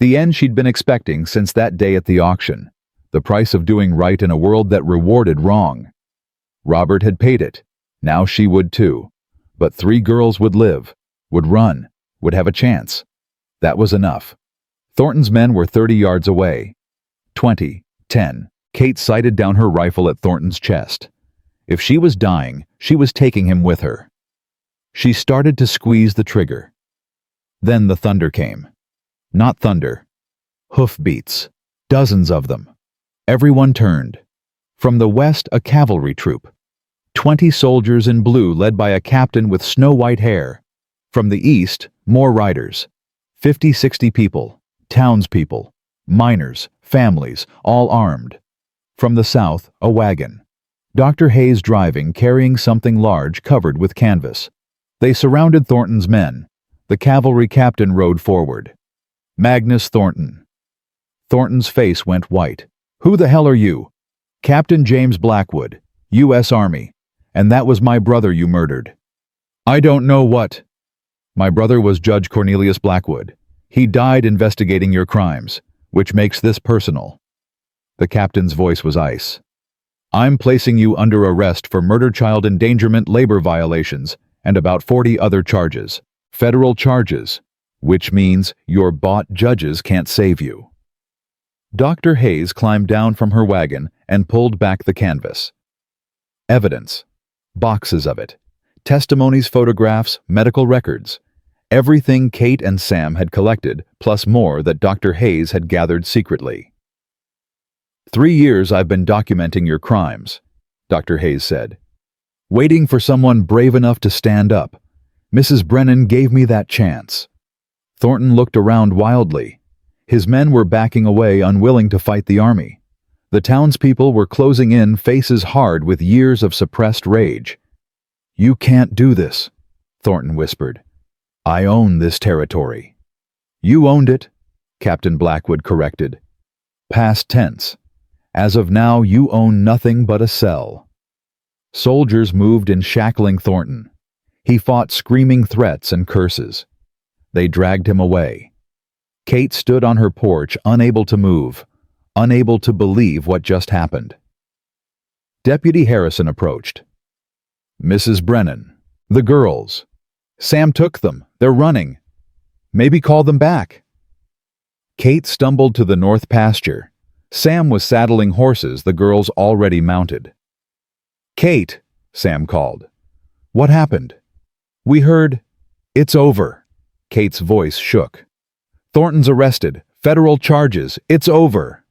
The end she'd been expecting since that day at the auction. The price of doing right in a world that rewarded wrong. Robert had paid it. Now she would too. But 3 girls would live, would run, would have a chance. That was enough. Thornton's men were 30 yards away. 20, 10. Kate sighted down her rifle at Thornton's chest. If she was dying, she was taking him with her. She started to squeeze the trigger. Then the thunder came. Not thunder. Hoofbeats. Dozens of them. Everyone turned. From the west, a cavalry troop. 20 soldiers in blue led by a captain with snow-white hair. From the east, more riders. 50, 60 people. Townspeople. Miners. Families. All armed. From the south, a wagon. Dr. Hayes driving, carrying something large covered with canvas. They surrounded Thornton's men. The cavalry captain rode forward. Magnus Thornton. Thornton's face went white. Who the hell are you? Captain James Blackwood, U.S. Army. And that was my brother you murdered. I don't know what. My brother was Judge Cornelius Blackwood. He died investigating your crimes, which makes this personal. The captain's voice was ice. I'm placing you under arrest for murder, child endangerment, labor violations, and about 40 other charges. Federal charges, which means your bought judges can't save you. Dr. Hayes climbed down from her wagon and pulled back the canvas. Evidence. Boxes of it. Testimonies, photographs, medical records. Everything Kate and Sam had collected, plus more that Dr. Hayes had gathered secretly. 3 years I've been documenting your crimes, Dr. Hayes said. Waiting for someone brave enough to stand up. Mrs. Brennan gave me that chance. Thornton looked around wildly. His men were backing away, unwilling to fight the army. The townspeople were closing in, faces hard with years of suppressed rage. You can't do this, Thornton whispered. I own this territory. You owned it, Captain Blackwood corrected. Past tense. As of now, you own nothing but a cell. Soldiers moved in, shackling Thornton. He fought screaming threats and curses. They dragged him away. Kate stood on her porch, unable to move, unable to believe what just happened. Deputy Harrison approached. Mrs. Brennan, the girls. Sam took them. They're running. Maybe call them back. Kate stumbled to the north pasture. Sam was saddling horses, the girls already mounted. Kate, Sam called. What happened? We heard. It's over. Kate's voice shook. Thornton's arrested. Federal charges. It's over.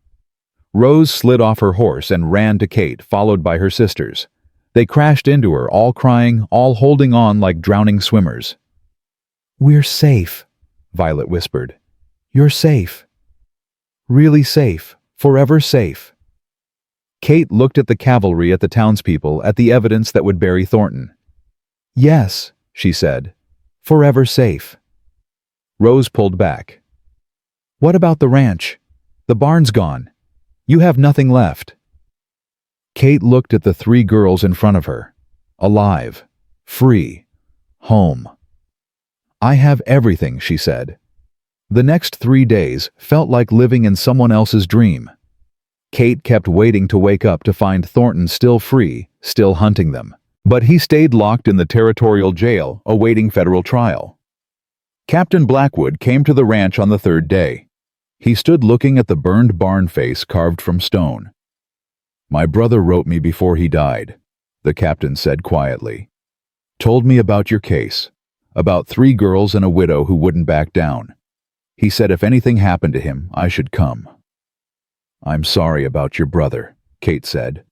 Rose slid off her horse and ran to Kate, followed by her sisters. They crashed into her, all crying, all holding on like drowning swimmers. We're safe, Violet whispered. You're safe. Really safe. Forever safe. Kate looked at the cavalry, at the townspeople, at the evidence that would bury Thornton. Yes, she said. Forever safe. Rose pulled back. What about the ranch? The barn's gone. You have nothing left. Kate looked at the 3 girls in front of her. Alive. Free. Home. I have everything, she said. The next 3 days felt like living in someone else's dream. Kate kept waiting to wake up to find Thornton still free, still hunting them. But he stayed locked in the territorial jail, awaiting federal trial. Captain Blackwood came to the ranch on the 3rd day. He stood looking at the burned barn face carved from stone. "My brother wrote me before he died," the captain said quietly. "Told me about your case, about 3 girls and a widow who wouldn't back down. He said if anything happened to him, I should come." "I'm sorry about your brother," Kate said.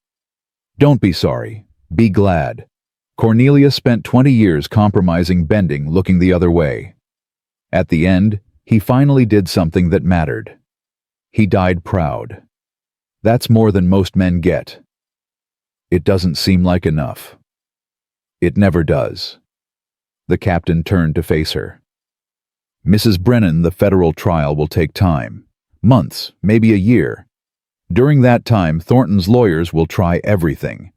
"Don't be sorry. Be glad. Cornelia spent 20 years compromising, bending, looking the other way. At the end, he finally did something that mattered. He died proud. That's more than most men get. It doesn't seem like enough. It never does." The captain turned to face her. "Mrs. Brennan, the federal trial will take time. Months, maybe a year. During that time, Thornton's lawyers will try everything.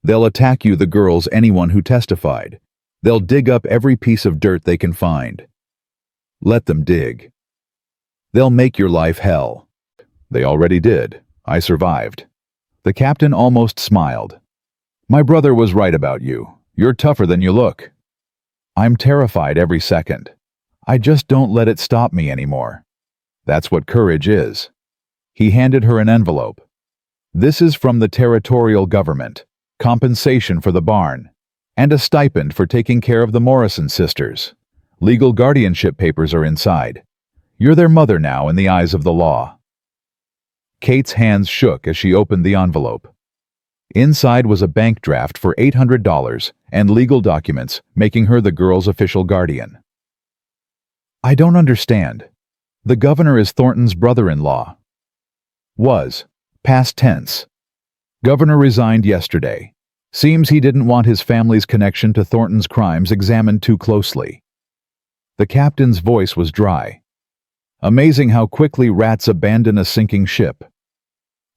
They'll attack you, the girls, anyone who testified. They'll dig up every piece of dirt they can find. Let them dig. They'll make your life hell. They already did. I survived." The captain almost smiled. "My brother was right about you. You're tougher than you look. I'm terrified every second. I just don't let it stop me anymore. That's what courage is." He handed her an envelope. "This is from the territorial government, compensation for the barn, and a stipend for taking care of the Morrison sisters. Legal guardianship papers are inside. You're their mother now in the eyes of the law." Kate's hands shook as she opened the envelope. Inside was a bank draft for $800 and legal documents making her the girl's official guardian. "I don't understand. The governor is Thornton's brother-in-law." "Was. Past tense. Governor resigned yesterday. Seems he didn't want his family's connection to Thornton's crimes examined too closely." The captain's voice was dry. Amazing how quickly rats abandon a sinking ship.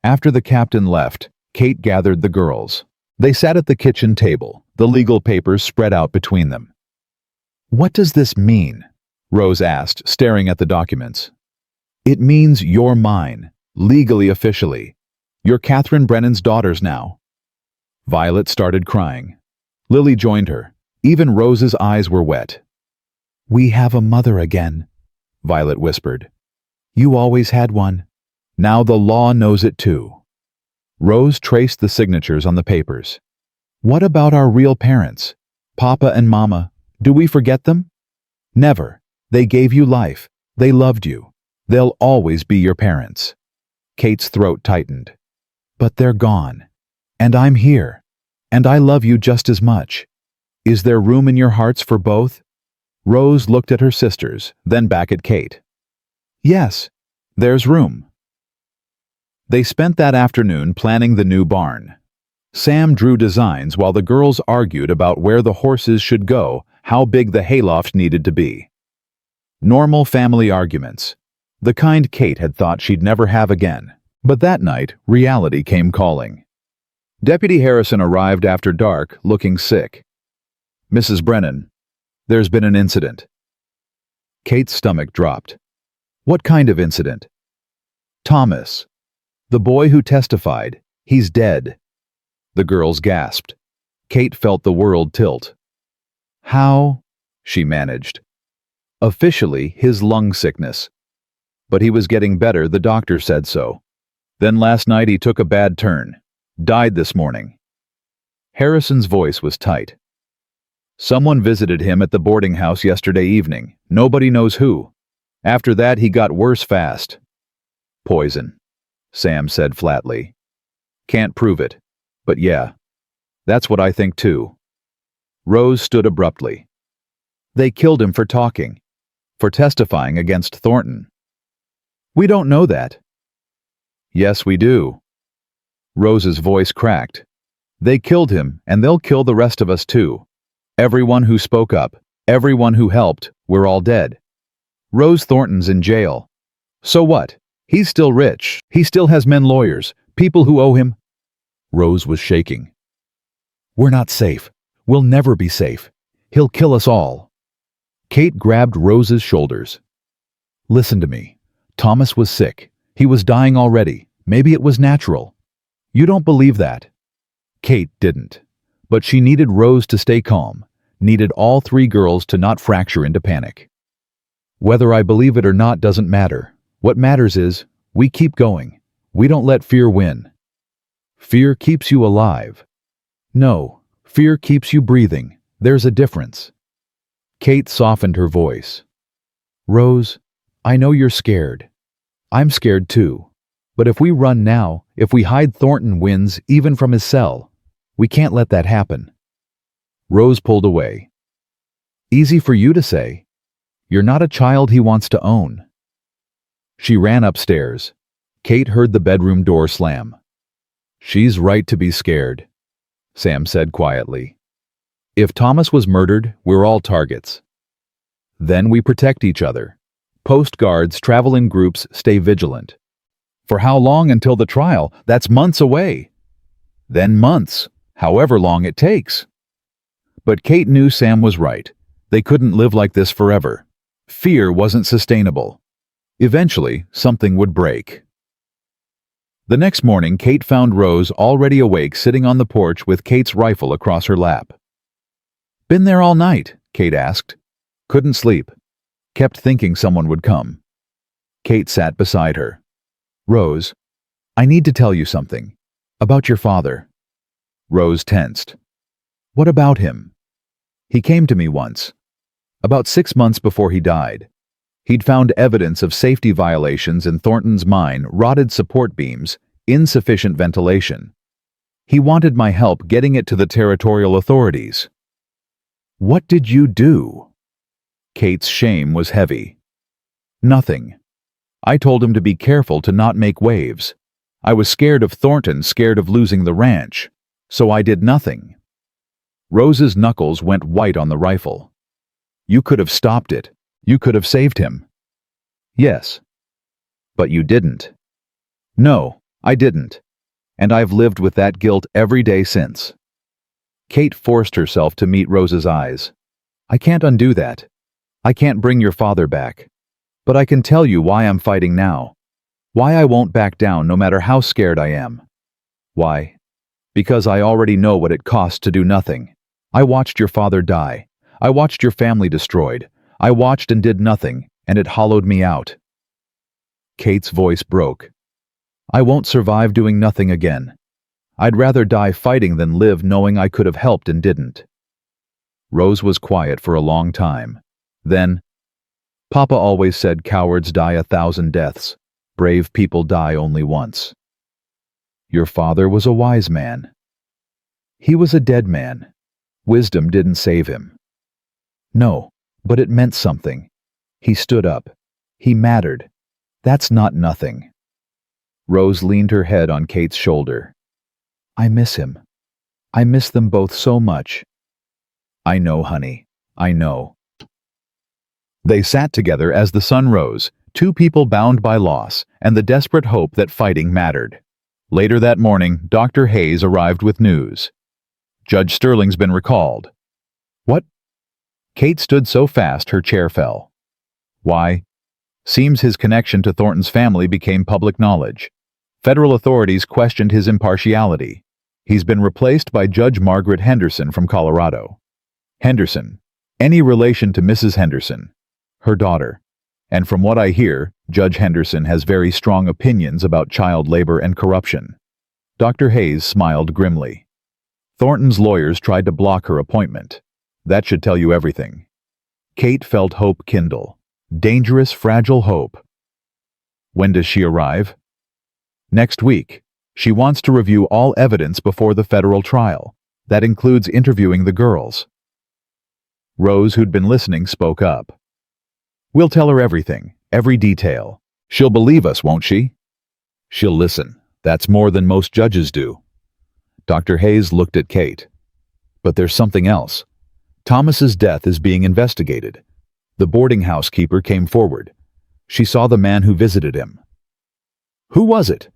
After the captain left, Kate gathered the girls. They sat at the kitchen table, the legal papers spread out between them. "What does this mean?" Rose asked, staring at the documents. "It means you're mine, legally, officially. You're Catherine Brennan's daughters now." Violet started crying. Lily joined her. Even Rose's eyes were wet. "We have a mother again," Violet whispered. "You always had one. Now the law knows it too." Rose traced the signatures on the papers. "What about our real parents? Papa and Mama? Do we forget them?" "Never. They gave you life. They loved you. They'll always be your parents." Kate's throat tightened. "But they're gone. And I'm here. And I love you just as much. Is there room in your hearts for both?" Rose looked at her sisters, then back at Kate. "Yes, there's room." They spent that afternoon planning the new barn. Sam drew designs while the girls argued about where the horses should go, how big the hayloft needed to be. Normal family arguments, the kind Kate had thought she'd never have again. But that night, reality came calling. Deputy Harrison arrived after dark, looking sick. "Mrs. Brennan, there's been an incident." Kate's stomach dropped. "What kind of incident?" "Thomas. The boy who testified. He's dead." The girls gasped. Kate felt the world tilt. "How?" she managed. "Officially, his lung sickness. But he was getting better, the doctor said so. Then last night he took a bad turn. Died this morning." Harrison's voice was tight. "Someone visited him at the boarding house yesterday evening. Nobody knows who. After that he got worse fast." "Poison," Sam said flatly. "Can't prove it, but yeah, that's what I think too." Rose stood abruptly. "They killed him for talking, for testifying against Thornton." "We don't know that." "Yes, we do." Rose's voice cracked. "They killed him, and they'll kill the rest of us too. Everyone who spoke up, everyone who helped, we're all dead. Rose Thornton's in jail. So what? He's still rich. He still has men lawyers, people who owe him." Rose was shaking. "We're not safe. We'll never be safe. He'll kill us all." Kate grabbed Rose's shoulders. "Listen to me. Thomas was sick. He was dying already. Maybe it was natural. You don't believe that." Kate didn't. But she needed Rose to stay calm, needed all 3 girls to not fracture into panic. "Whether I believe it or not doesn't matter. What matters is, we keep going. We don't let fear win. Fear keeps you alive. No, fear keeps you breathing. There's a difference. Kate softened her voice. Rose, I know you're scared. I'm scared too. But if we run now, if we hide, Thornton wins even from his cell. We can't let that happen. Rose pulled away. Easy for you to say. You're not a child he wants to own. She ran upstairs. Kate heard the bedroom door slam. She's right to be scared, Sam said quietly. If Thomas was murdered, we're all targets. Then we protect each other. Post guards travel in groups, stay vigilant. For how long until the trial? That's months away. Then months, however long it takes. But Kate knew Sam was right. They couldn't live like this forever. Fear wasn't sustainable. Eventually, something would break. The next morning, Kate found Rose already awake, sitting on the porch with Kate's rifle across her lap. Been there all night? Kate asked. Couldn't sleep. Kept thinking someone would come. Kate sat beside her. Rose, I need to tell you something. About your father. Rose tensed. What about him? He came to me once. About 6 months before he died. He'd found evidence of safety violations in Thornton's mine, rotted support beams, insufficient ventilation. He wanted my help getting it to the territorial authorities. What did you do? Kate's shame was heavy. Nothing. I told him to be careful to not make waves. I was scared of Thornton, scared of losing the ranch. So I did nothing. Rose's knuckles went white on the rifle. You could have stopped it. You could have saved him. Yes. But you didn't. No, I didn't. And I've lived with that guilt every day since. Kate forced herself to meet Rose's eyes. I can't undo that. I can't bring your father back. But I can tell you why I'm fighting now. Why I won't back down no matter how scared I am. Why? Because I already know what it costs to do nothing. I watched your father die. I watched your family destroyed. I watched and did nothing, and it hollowed me out. Kate's voice broke. I won't survive doing nothing again. I'd rather die fighting than live knowing I could have helped and didn't. Rose was quiet for a long time. Then, Papa always said cowards die 1,000 deaths. Brave people die only once. Your father was a wise man. He was a dead man. Wisdom didn't save him. No, but it meant something. He stood up. He mattered. That's not nothing. Rose leaned her head on Kate's shoulder. I miss him. I miss them both so much. I know, honey. I know. They sat together as the sun rose, two people bound by loss and the desperate hope that fighting mattered. Later that morning, Dr. Hayes arrived with news. Judge Sterling's been recalled. What? Kate stood so fast her chair fell. Why? Seems his connection to Thornton's family became public knowledge. Federal authorities questioned his impartiality. He's been replaced by Judge Margaret Henderson from Colorado. Henderson, any relation to Mrs. Henderson, her daughter. And from what I hear, Judge Henderson has very strong opinions about child labor and corruption. Dr. Hayes smiled grimly. Thornton's lawyers tried to block her appointment. That should tell you everything. Kate felt hope kindle. Dangerous, fragile hope. When does she arrive? Next week. She wants to review all evidence before the federal trial. That includes interviewing the girls. Rose, who'd been listening, spoke up. We'll tell her everything, every detail. She'll believe us, won't she? She'll listen. That's more than most judges do. Dr. Hayes looked at Kate. But there's something else. Thomas's death is being investigated. The boarding house keeper came forward. She saw the man who visited him. Who was it?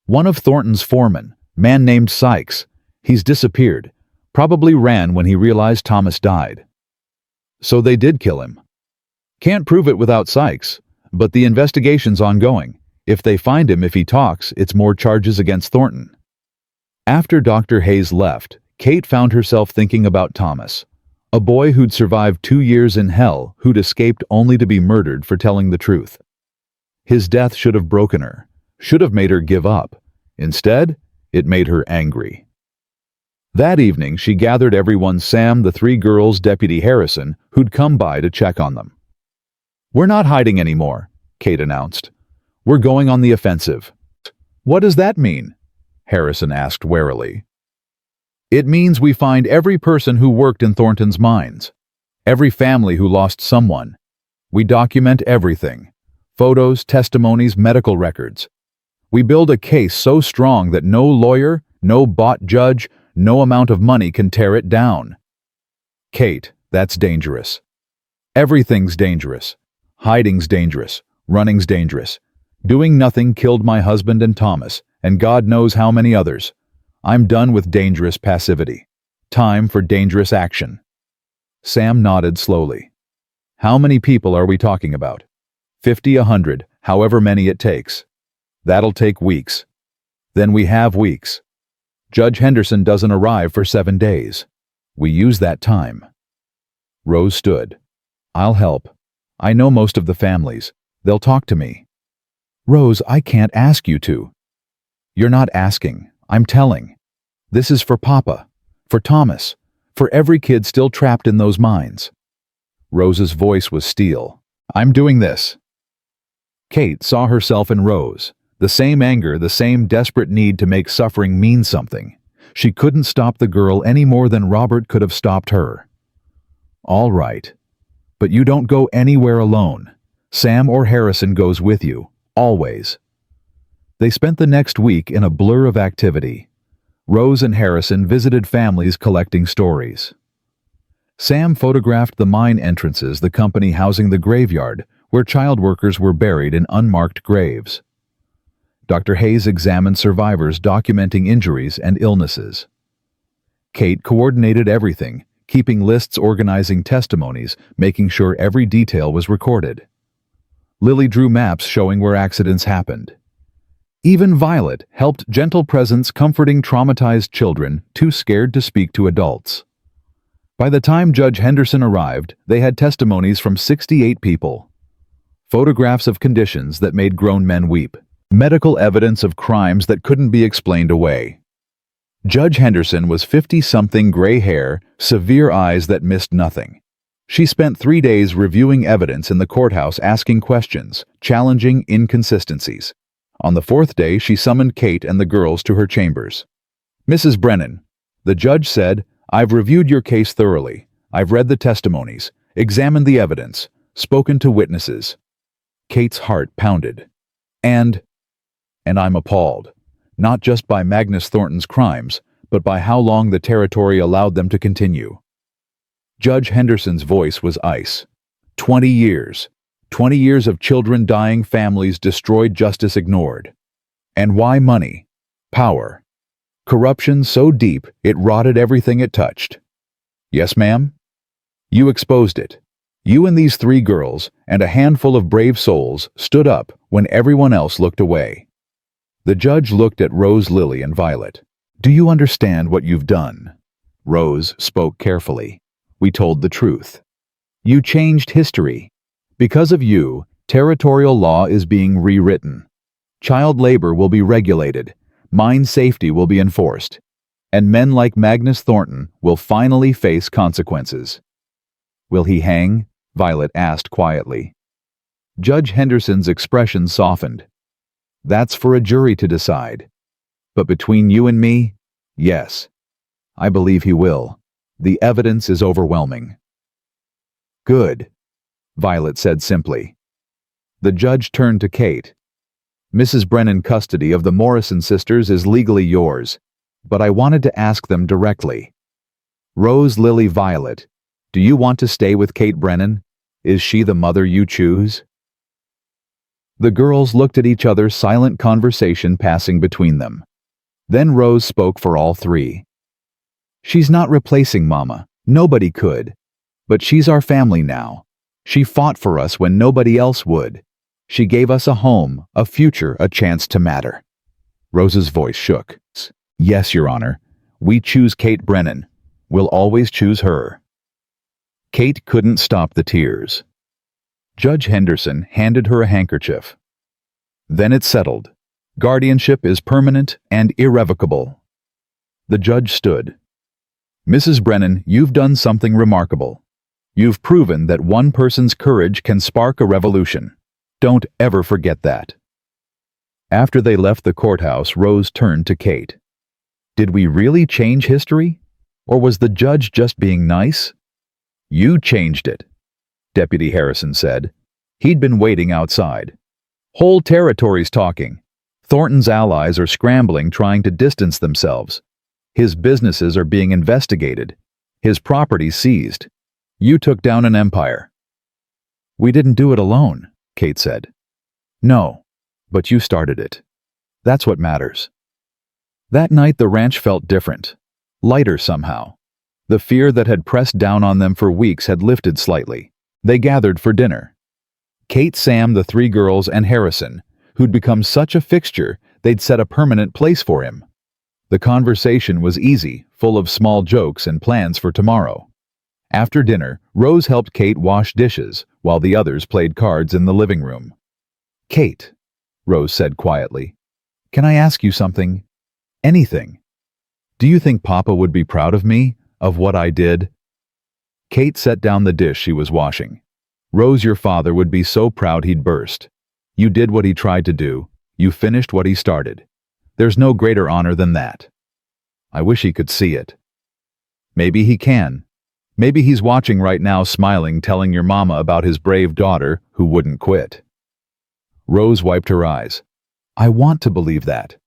One of Thornton's foremen, man named Sykes. He's disappeared. Probably ran when he realized Thomas died. So they did kill him. Can't prove it without Sykes, but the investigation's ongoing. If they find him, if he talks, it's more charges against Thornton. After Dr. Hayes left, Kate found herself thinking about Thomas, a boy who'd survived 2 years in hell, who'd escaped only to be murdered for telling the truth. His death should have broken her, should have made her give up. Instead, it made her angry. That evening, she gathered everyone: Sam, the three girls, Deputy Harrison, who'd come by to check on them. "We're not hiding anymore," Kate announced. "We're going on the offensive." "What does that mean?" Harrison asked warily. "It means we find every person who worked in Thornton's mines, every family who lost someone. We document everything: photos, testimonies, medical records. We build a case so strong that no lawyer, no bought judge, no amount of money can tear it down." "Kate, that's dangerous. Everything's dangerous. Hiding's dangerous. Running's dangerous. Doing nothing killed my husband and Thomas, and God knows how many others. I'm done with dangerous passivity. Time for dangerous action." Sam nodded slowly. "How many people are we talking about? 50, 100, however many it takes. That'll take weeks. Then we have weeks. Judge Henderson doesn't arrive for 7 days. We use that time." Rose stood. "I'll help. I know most of the families. They'll talk to me." "Rose, I can't ask you to." "You're not asking. I'm telling. This is for Papa, for Thomas, for every kid still trapped in those mines." Rose's voice was steel. "I'm doing this." Kate saw herself in Rose. The same anger, the same desperate need to make suffering mean something. She couldn't stop the girl any more than Robert could have stopped her. "All right. But you don't go anywhere alone. Sam or Harrison goes with you, always." They spent the next week in a blur of activity. Rose and Harrison visited families collecting stories. Sam photographed the mine entrances, the company housing the graveyard, where child workers were buried in unmarked graves. Dr. Hayes examined survivors, documenting injuries and illnesses. Kate coordinated everything, keeping lists, organizing testimonies, making sure every detail was recorded. Lily drew maps showing where accidents happened. Even Violet helped, gentle presence comforting traumatized children too scared to speak to adults. By the time Judge Henderson arrived, they had testimonies from 68 people. Photographs of conditions that made grown men weep. Medical evidence of crimes that couldn't be explained away. Judge Henderson was 50-something, gray hair, severe eyes that missed nothing. She spent 3 days reviewing evidence in the courthouse, asking questions, challenging inconsistencies. On the 4th day, she summoned Kate and the girls to her chambers. "Mrs. Brennan," the judge said, "I've reviewed your case thoroughly. I've read the testimonies, examined the evidence, spoken to witnesses." Kate's heart pounded. And I'm appalled, not just by Magnus Thornton's crimes, but by how long the territory allowed them to continue. Judge Henderson's voice was ice. 20 years. 20 years of children dying, families destroyed, justice ignored. And why money? Power. Corruption so deep it rotted everything it touched. "Yes, ma'am?" "You exposed it. You and these 3 girls, and a handful of brave souls, stood up when everyone else looked away." The judge looked at Rose, Lily, and Violet. "Do you understand what you've done?" Rose spoke carefully. "We told the truth. You changed history. Because of you, territorial law is being rewritten. Child labor will be regulated. Mine safety will be enforced. And men like Magnus Thornton will finally face consequences." "Will he hang?" Violet asked quietly. Judge Henderson's expression softened. "That's for a jury to decide. But between you and me, yes. I believe he will. The evidence is overwhelming." "Good," Violet said simply. The judge turned to Kate. "Mrs. Brennan, custody of the Morrison sisters is legally yours, but I wanted to ask them directly. Rose, Lily, Violet, do you want to stay with Kate Brennan? Is she the mother you choose?" The girls looked at each other, silent conversation passing between them. Then Rose spoke for all 3. "She's not replacing Mama. Nobody could. But she's our family now. She fought for us when nobody else would. She gave us a home, a future, a chance to matter." Rose's voice shook. "Yes, Your Honor. We choose Kate Brennan. We'll always choose her." Kate couldn't stop the tears. Judge Henderson handed her a handkerchief. Then it's settled. Guardianship is permanent and irrevocable. The judge stood. Mrs. Brennan, you've done something remarkable. You've proven that one person's courage can spark a revolution. Don't ever forget that. After they left the courthouse, Rose turned to Kate. Did we really change history? Or was the judge just being nice? You changed it, Deputy Harrison said. He'd been waiting outside. Whole territories talking. Thornton's allies are scrambling, trying to distance themselves. His businesses are being investigated. His property seized. You took down an empire. We didn't do it alone, Kate said. No, but you started it. That's what matters. That night the ranch felt different, lighter somehow. The fear that had pressed down on them for weeks had lifted slightly. They gathered for dinner. Kate, Sam, the three girls, and Harrison, who'd become such a fixture they'd set a permanent place for him. The conversation was easy, full of small jokes and plans for tomorrow. After dinner, Rose helped Kate wash dishes while the others played cards in the living room. Kate, Rose said quietly, can I ask you something? Anything. Do you think Papa would be proud of me, of what I did? Kate set down the dish she was washing. Rose, your father would be so proud he'd burst. You did what he tried to do. You finished what he started. There's no greater honor than that. I wish he could see it. Maybe he can. Maybe he's watching right now, smiling, telling your mama about his brave daughter who wouldn't quit. Rose wiped her eyes. I want to believe that.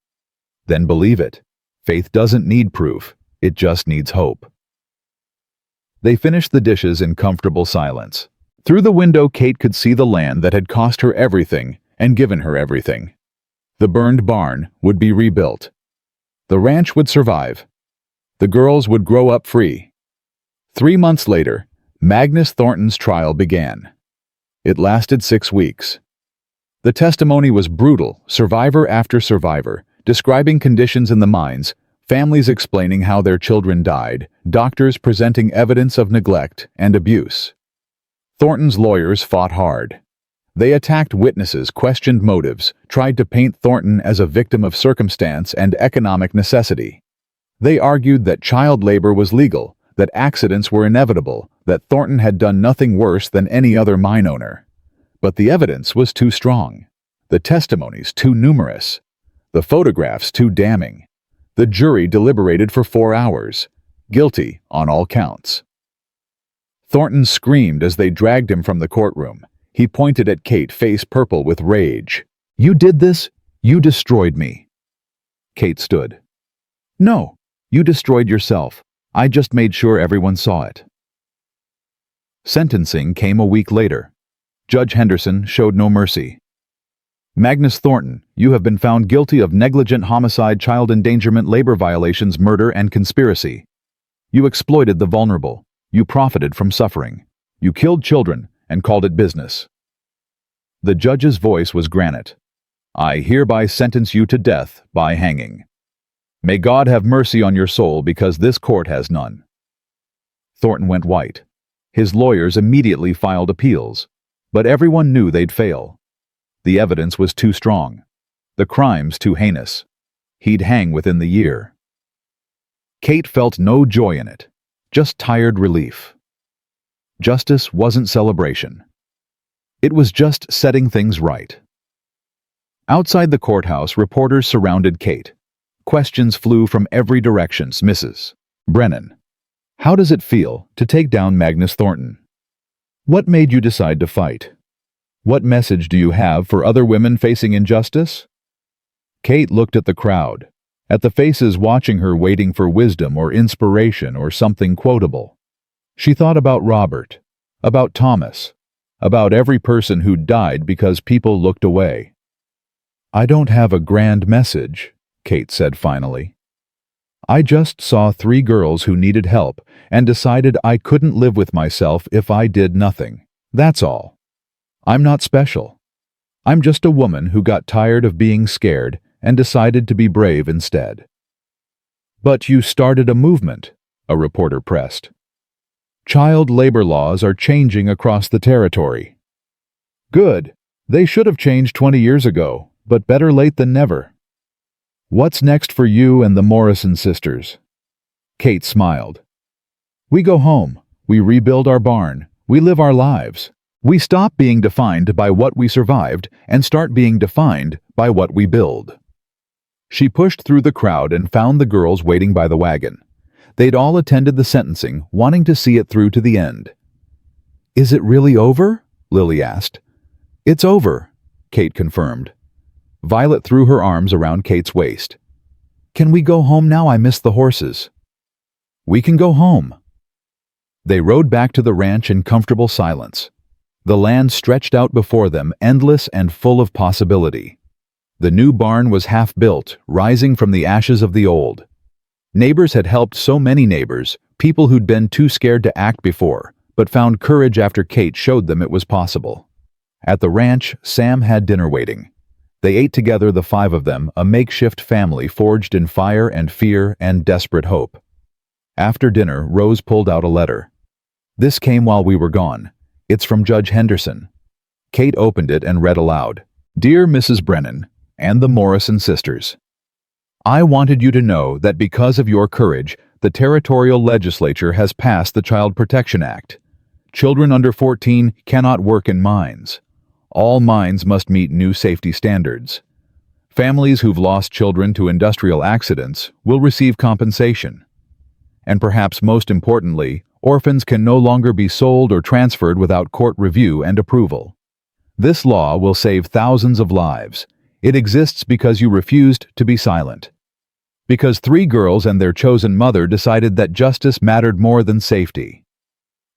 Then believe it. Faith doesn't need proof. It just needs hope. They finished the dishes in comfortable silence. Through the window, Kate could see the land that had cost her everything and given her everything. The burned barn would be rebuilt. The ranch would survive. The girls would grow up free. 3 months later, Magnus Thornton's trial began. It lasted 6 weeks. The testimony was brutal, survivor after survivor, describing conditions in the mines, families explaining how their children died, doctors presenting evidence of neglect and abuse. Thornton's lawyers fought hard. They attacked witnesses, questioned motives, tried to paint Thornton as a victim of circumstance and economic necessity. They argued that child labor was legal, that accidents were inevitable, that Thornton had done nothing worse than any other mine owner. But the evidence was too strong, the testimonies too numerous, the photographs too damning. The jury deliberated for 4 hours, guilty on all counts. Thornton screamed as they dragged him from the courtroom. He pointed at Kate, face purple with rage. You did this? You destroyed me. Kate stood. No, you destroyed yourself. I just made sure everyone saw it. Sentencing came a week later. Judge Henderson showed no mercy. Magnus Thornton, you have been found guilty of negligent homicide, child endangerment, labor violations, murder, and conspiracy. You exploited the vulnerable. You profited from suffering. You killed children and called it business. The judge's voice was granite. I hereby sentence you to death by hanging. May God have mercy on your soul, because this court has none. Thornton went white. His lawyers immediately filed appeals, but everyone knew they'd fail. The evidence was too strong. The crimes too heinous. He'd hang within the year. Kate felt no joy in it, just tired relief. Justice wasn't celebration. It was just setting things right. Outside the courthouse, reporters surrounded Kate. Questions flew from every direction. Mrs. Brennan, how does it feel to take down Magnus Thornton? What made you decide to fight? What message do you have for other women facing injustice? Kate looked at the crowd, at the faces watching her, waiting for wisdom or inspiration or something quotable. She thought about Robert, about Thomas, about every person who died because people looked away. I don't have a grand message, Kate said finally. I just saw 3 girls who needed help and decided I couldn't live with myself if I did nothing. That's all. I'm not special. I'm just a woman who got tired of being scared and decided to be brave instead. But you started a movement, a reporter pressed. Child labor laws are changing across the territory. Good. They should have changed 20 years ago. but better late than never. What's next for you and the Morrison sisters? Kate smiled. We go home. We rebuild our barn. We live our lives. We stop being defined by what we survived and start being defined by what we build. She pushed through the crowd and found the girls waiting by the wagon. They'd all attended the sentencing, wanting to see it through to the end. Is it really over? Lily asked. It's over, Kate confirmed. Violet threw her arms around Kate's waist. Can we go home now? I miss the horses. We can go home. They rode back to the ranch in comfortable silence. The land stretched out before them, endless and full of possibility. The new barn was half-built, rising from the ashes of the old. Neighbors had helped so many neighbors, people who'd been too scared to act before, but found courage after Kate showed them it was possible. At the ranch, Sam had dinner waiting. They ate together, the five of them, a makeshift family forged in fire and fear and desperate hope. After dinner, Rose pulled out a letter. This came while we were gone. It's from Judge Henderson. Kate opened it and read aloud. Dear Mrs. Brennan and the Morrison sisters, I wanted you to know that because of your courage, the territorial legislature has passed the Child Protection Act. Children under 14 cannot work in mines. All mines must meet new safety standards. Families who've lost children to industrial accidents will receive compensation. And perhaps most importantly, orphans can no longer be sold or transferred without court review and approval. This law will save thousands of lives. It exists because you refused to be silent. Because 3 girls and their chosen mother decided that justice mattered more than safety.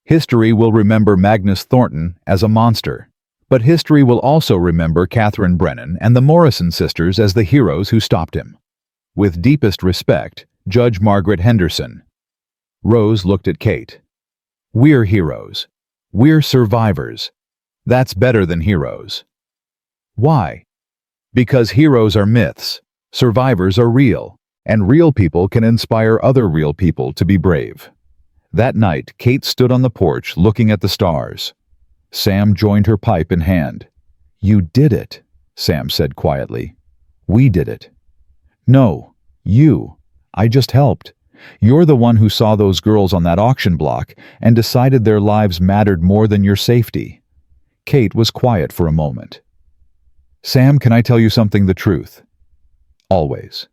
History will remember Magnus Thornton as a monster, but history will also remember Catherine Brennan and the Morrison sisters as the heroes who stopped him. With deepest respect, Judge Margaret Henderson. Rose looked at Kate. We're heroes. We're survivors. That's better than heroes. Why? Because heroes are myths, survivors are real, and real people can inspire other real people to be brave. That night, Kate stood on the porch looking at the stars. Sam joined her, pipe in hand. You did it, Sam said quietly. We did it. No, you. I just helped. You're the one who saw those girls on that auction block and decided their lives mattered more than your safety. Kate was quiet for a moment. Sam, can I tell you something, the truth? Always.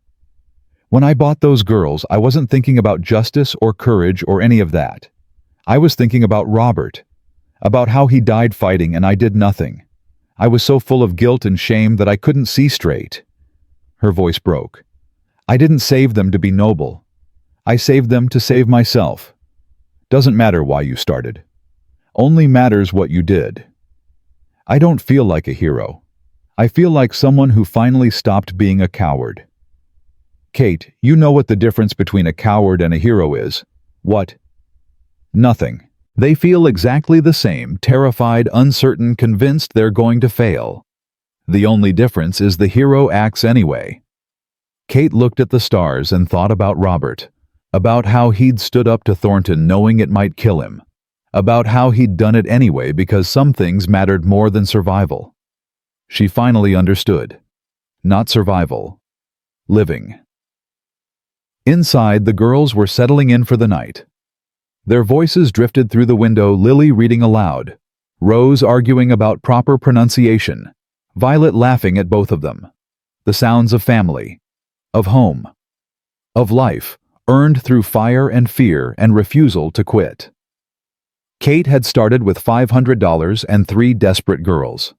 When I bought those girls, I wasn't thinking about justice or courage or any of that. I was thinking about Robert, about how he died fighting and I did nothing. I was so full of guilt and shame that I couldn't see straight. Her voice broke. I didn't save them to be noble. I saved them to save myself. Doesn't matter why you started. Only matters what you did. I don't feel like a hero. I feel like someone who finally stopped being a coward. Kate, you know what the difference between a coward and a hero is. What? Nothing. They feel exactly the same, terrified, uncertain, convinced they're going to fail. The only difference is the hero acts anyway. Kate looked at the stars and thought about Robert, about how he'd stood up to Thornton knowing it might kill him, about how he'd done it anyway because some things mattered more than survival. She finally understood. Not survival. Living. Inside, the girls were settling in for the night. Their voices drifted through the window, Lily reading aloud, Rose arguing about proper pronunciation, Violet laughing at both of them. The sounds of family, of home, of life, earned through fire and fear and refusal to quit. Kate had started with $500 and 3 desperate girls.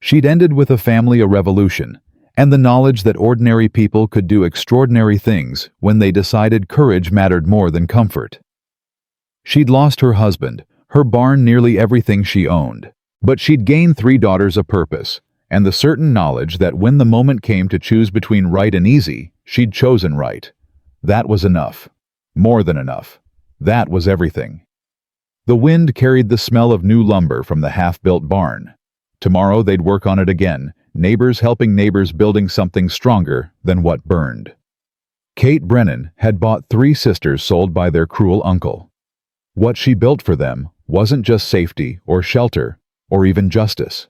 She'd ended with a family, a revolution, and the knowledge that ordinary people could do extraordinary things when they decided courage mattered more than comfort. She'd lost her husband, her barn, nearly everything she owned, but she'd gained 3 daughters, a purpose, and the certain knowledge that when the moment came to choose between right and easy, she'd chosen right. That was enough. More than enough. That was everything. The wind carried the smell of new lumber from the half-built barn. Tomorrow they'd work on it again, neighbors helping neighbors, building something stronger than what burned. Kate Brennan had bought 3 sisters sold by their cruel uncle. What she built for them wasn't just safety or shelter or even justice.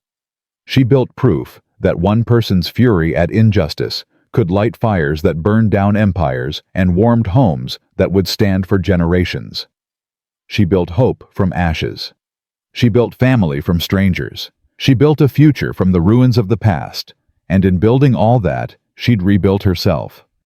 She built proof that one person's fury at injustice could light fires that burned down empires and warmed homes that would stand for generations. She built hope from ashes. She built family from strangers. She built a future from the ruins of the past, and in building all that, she'd rebuilt herself.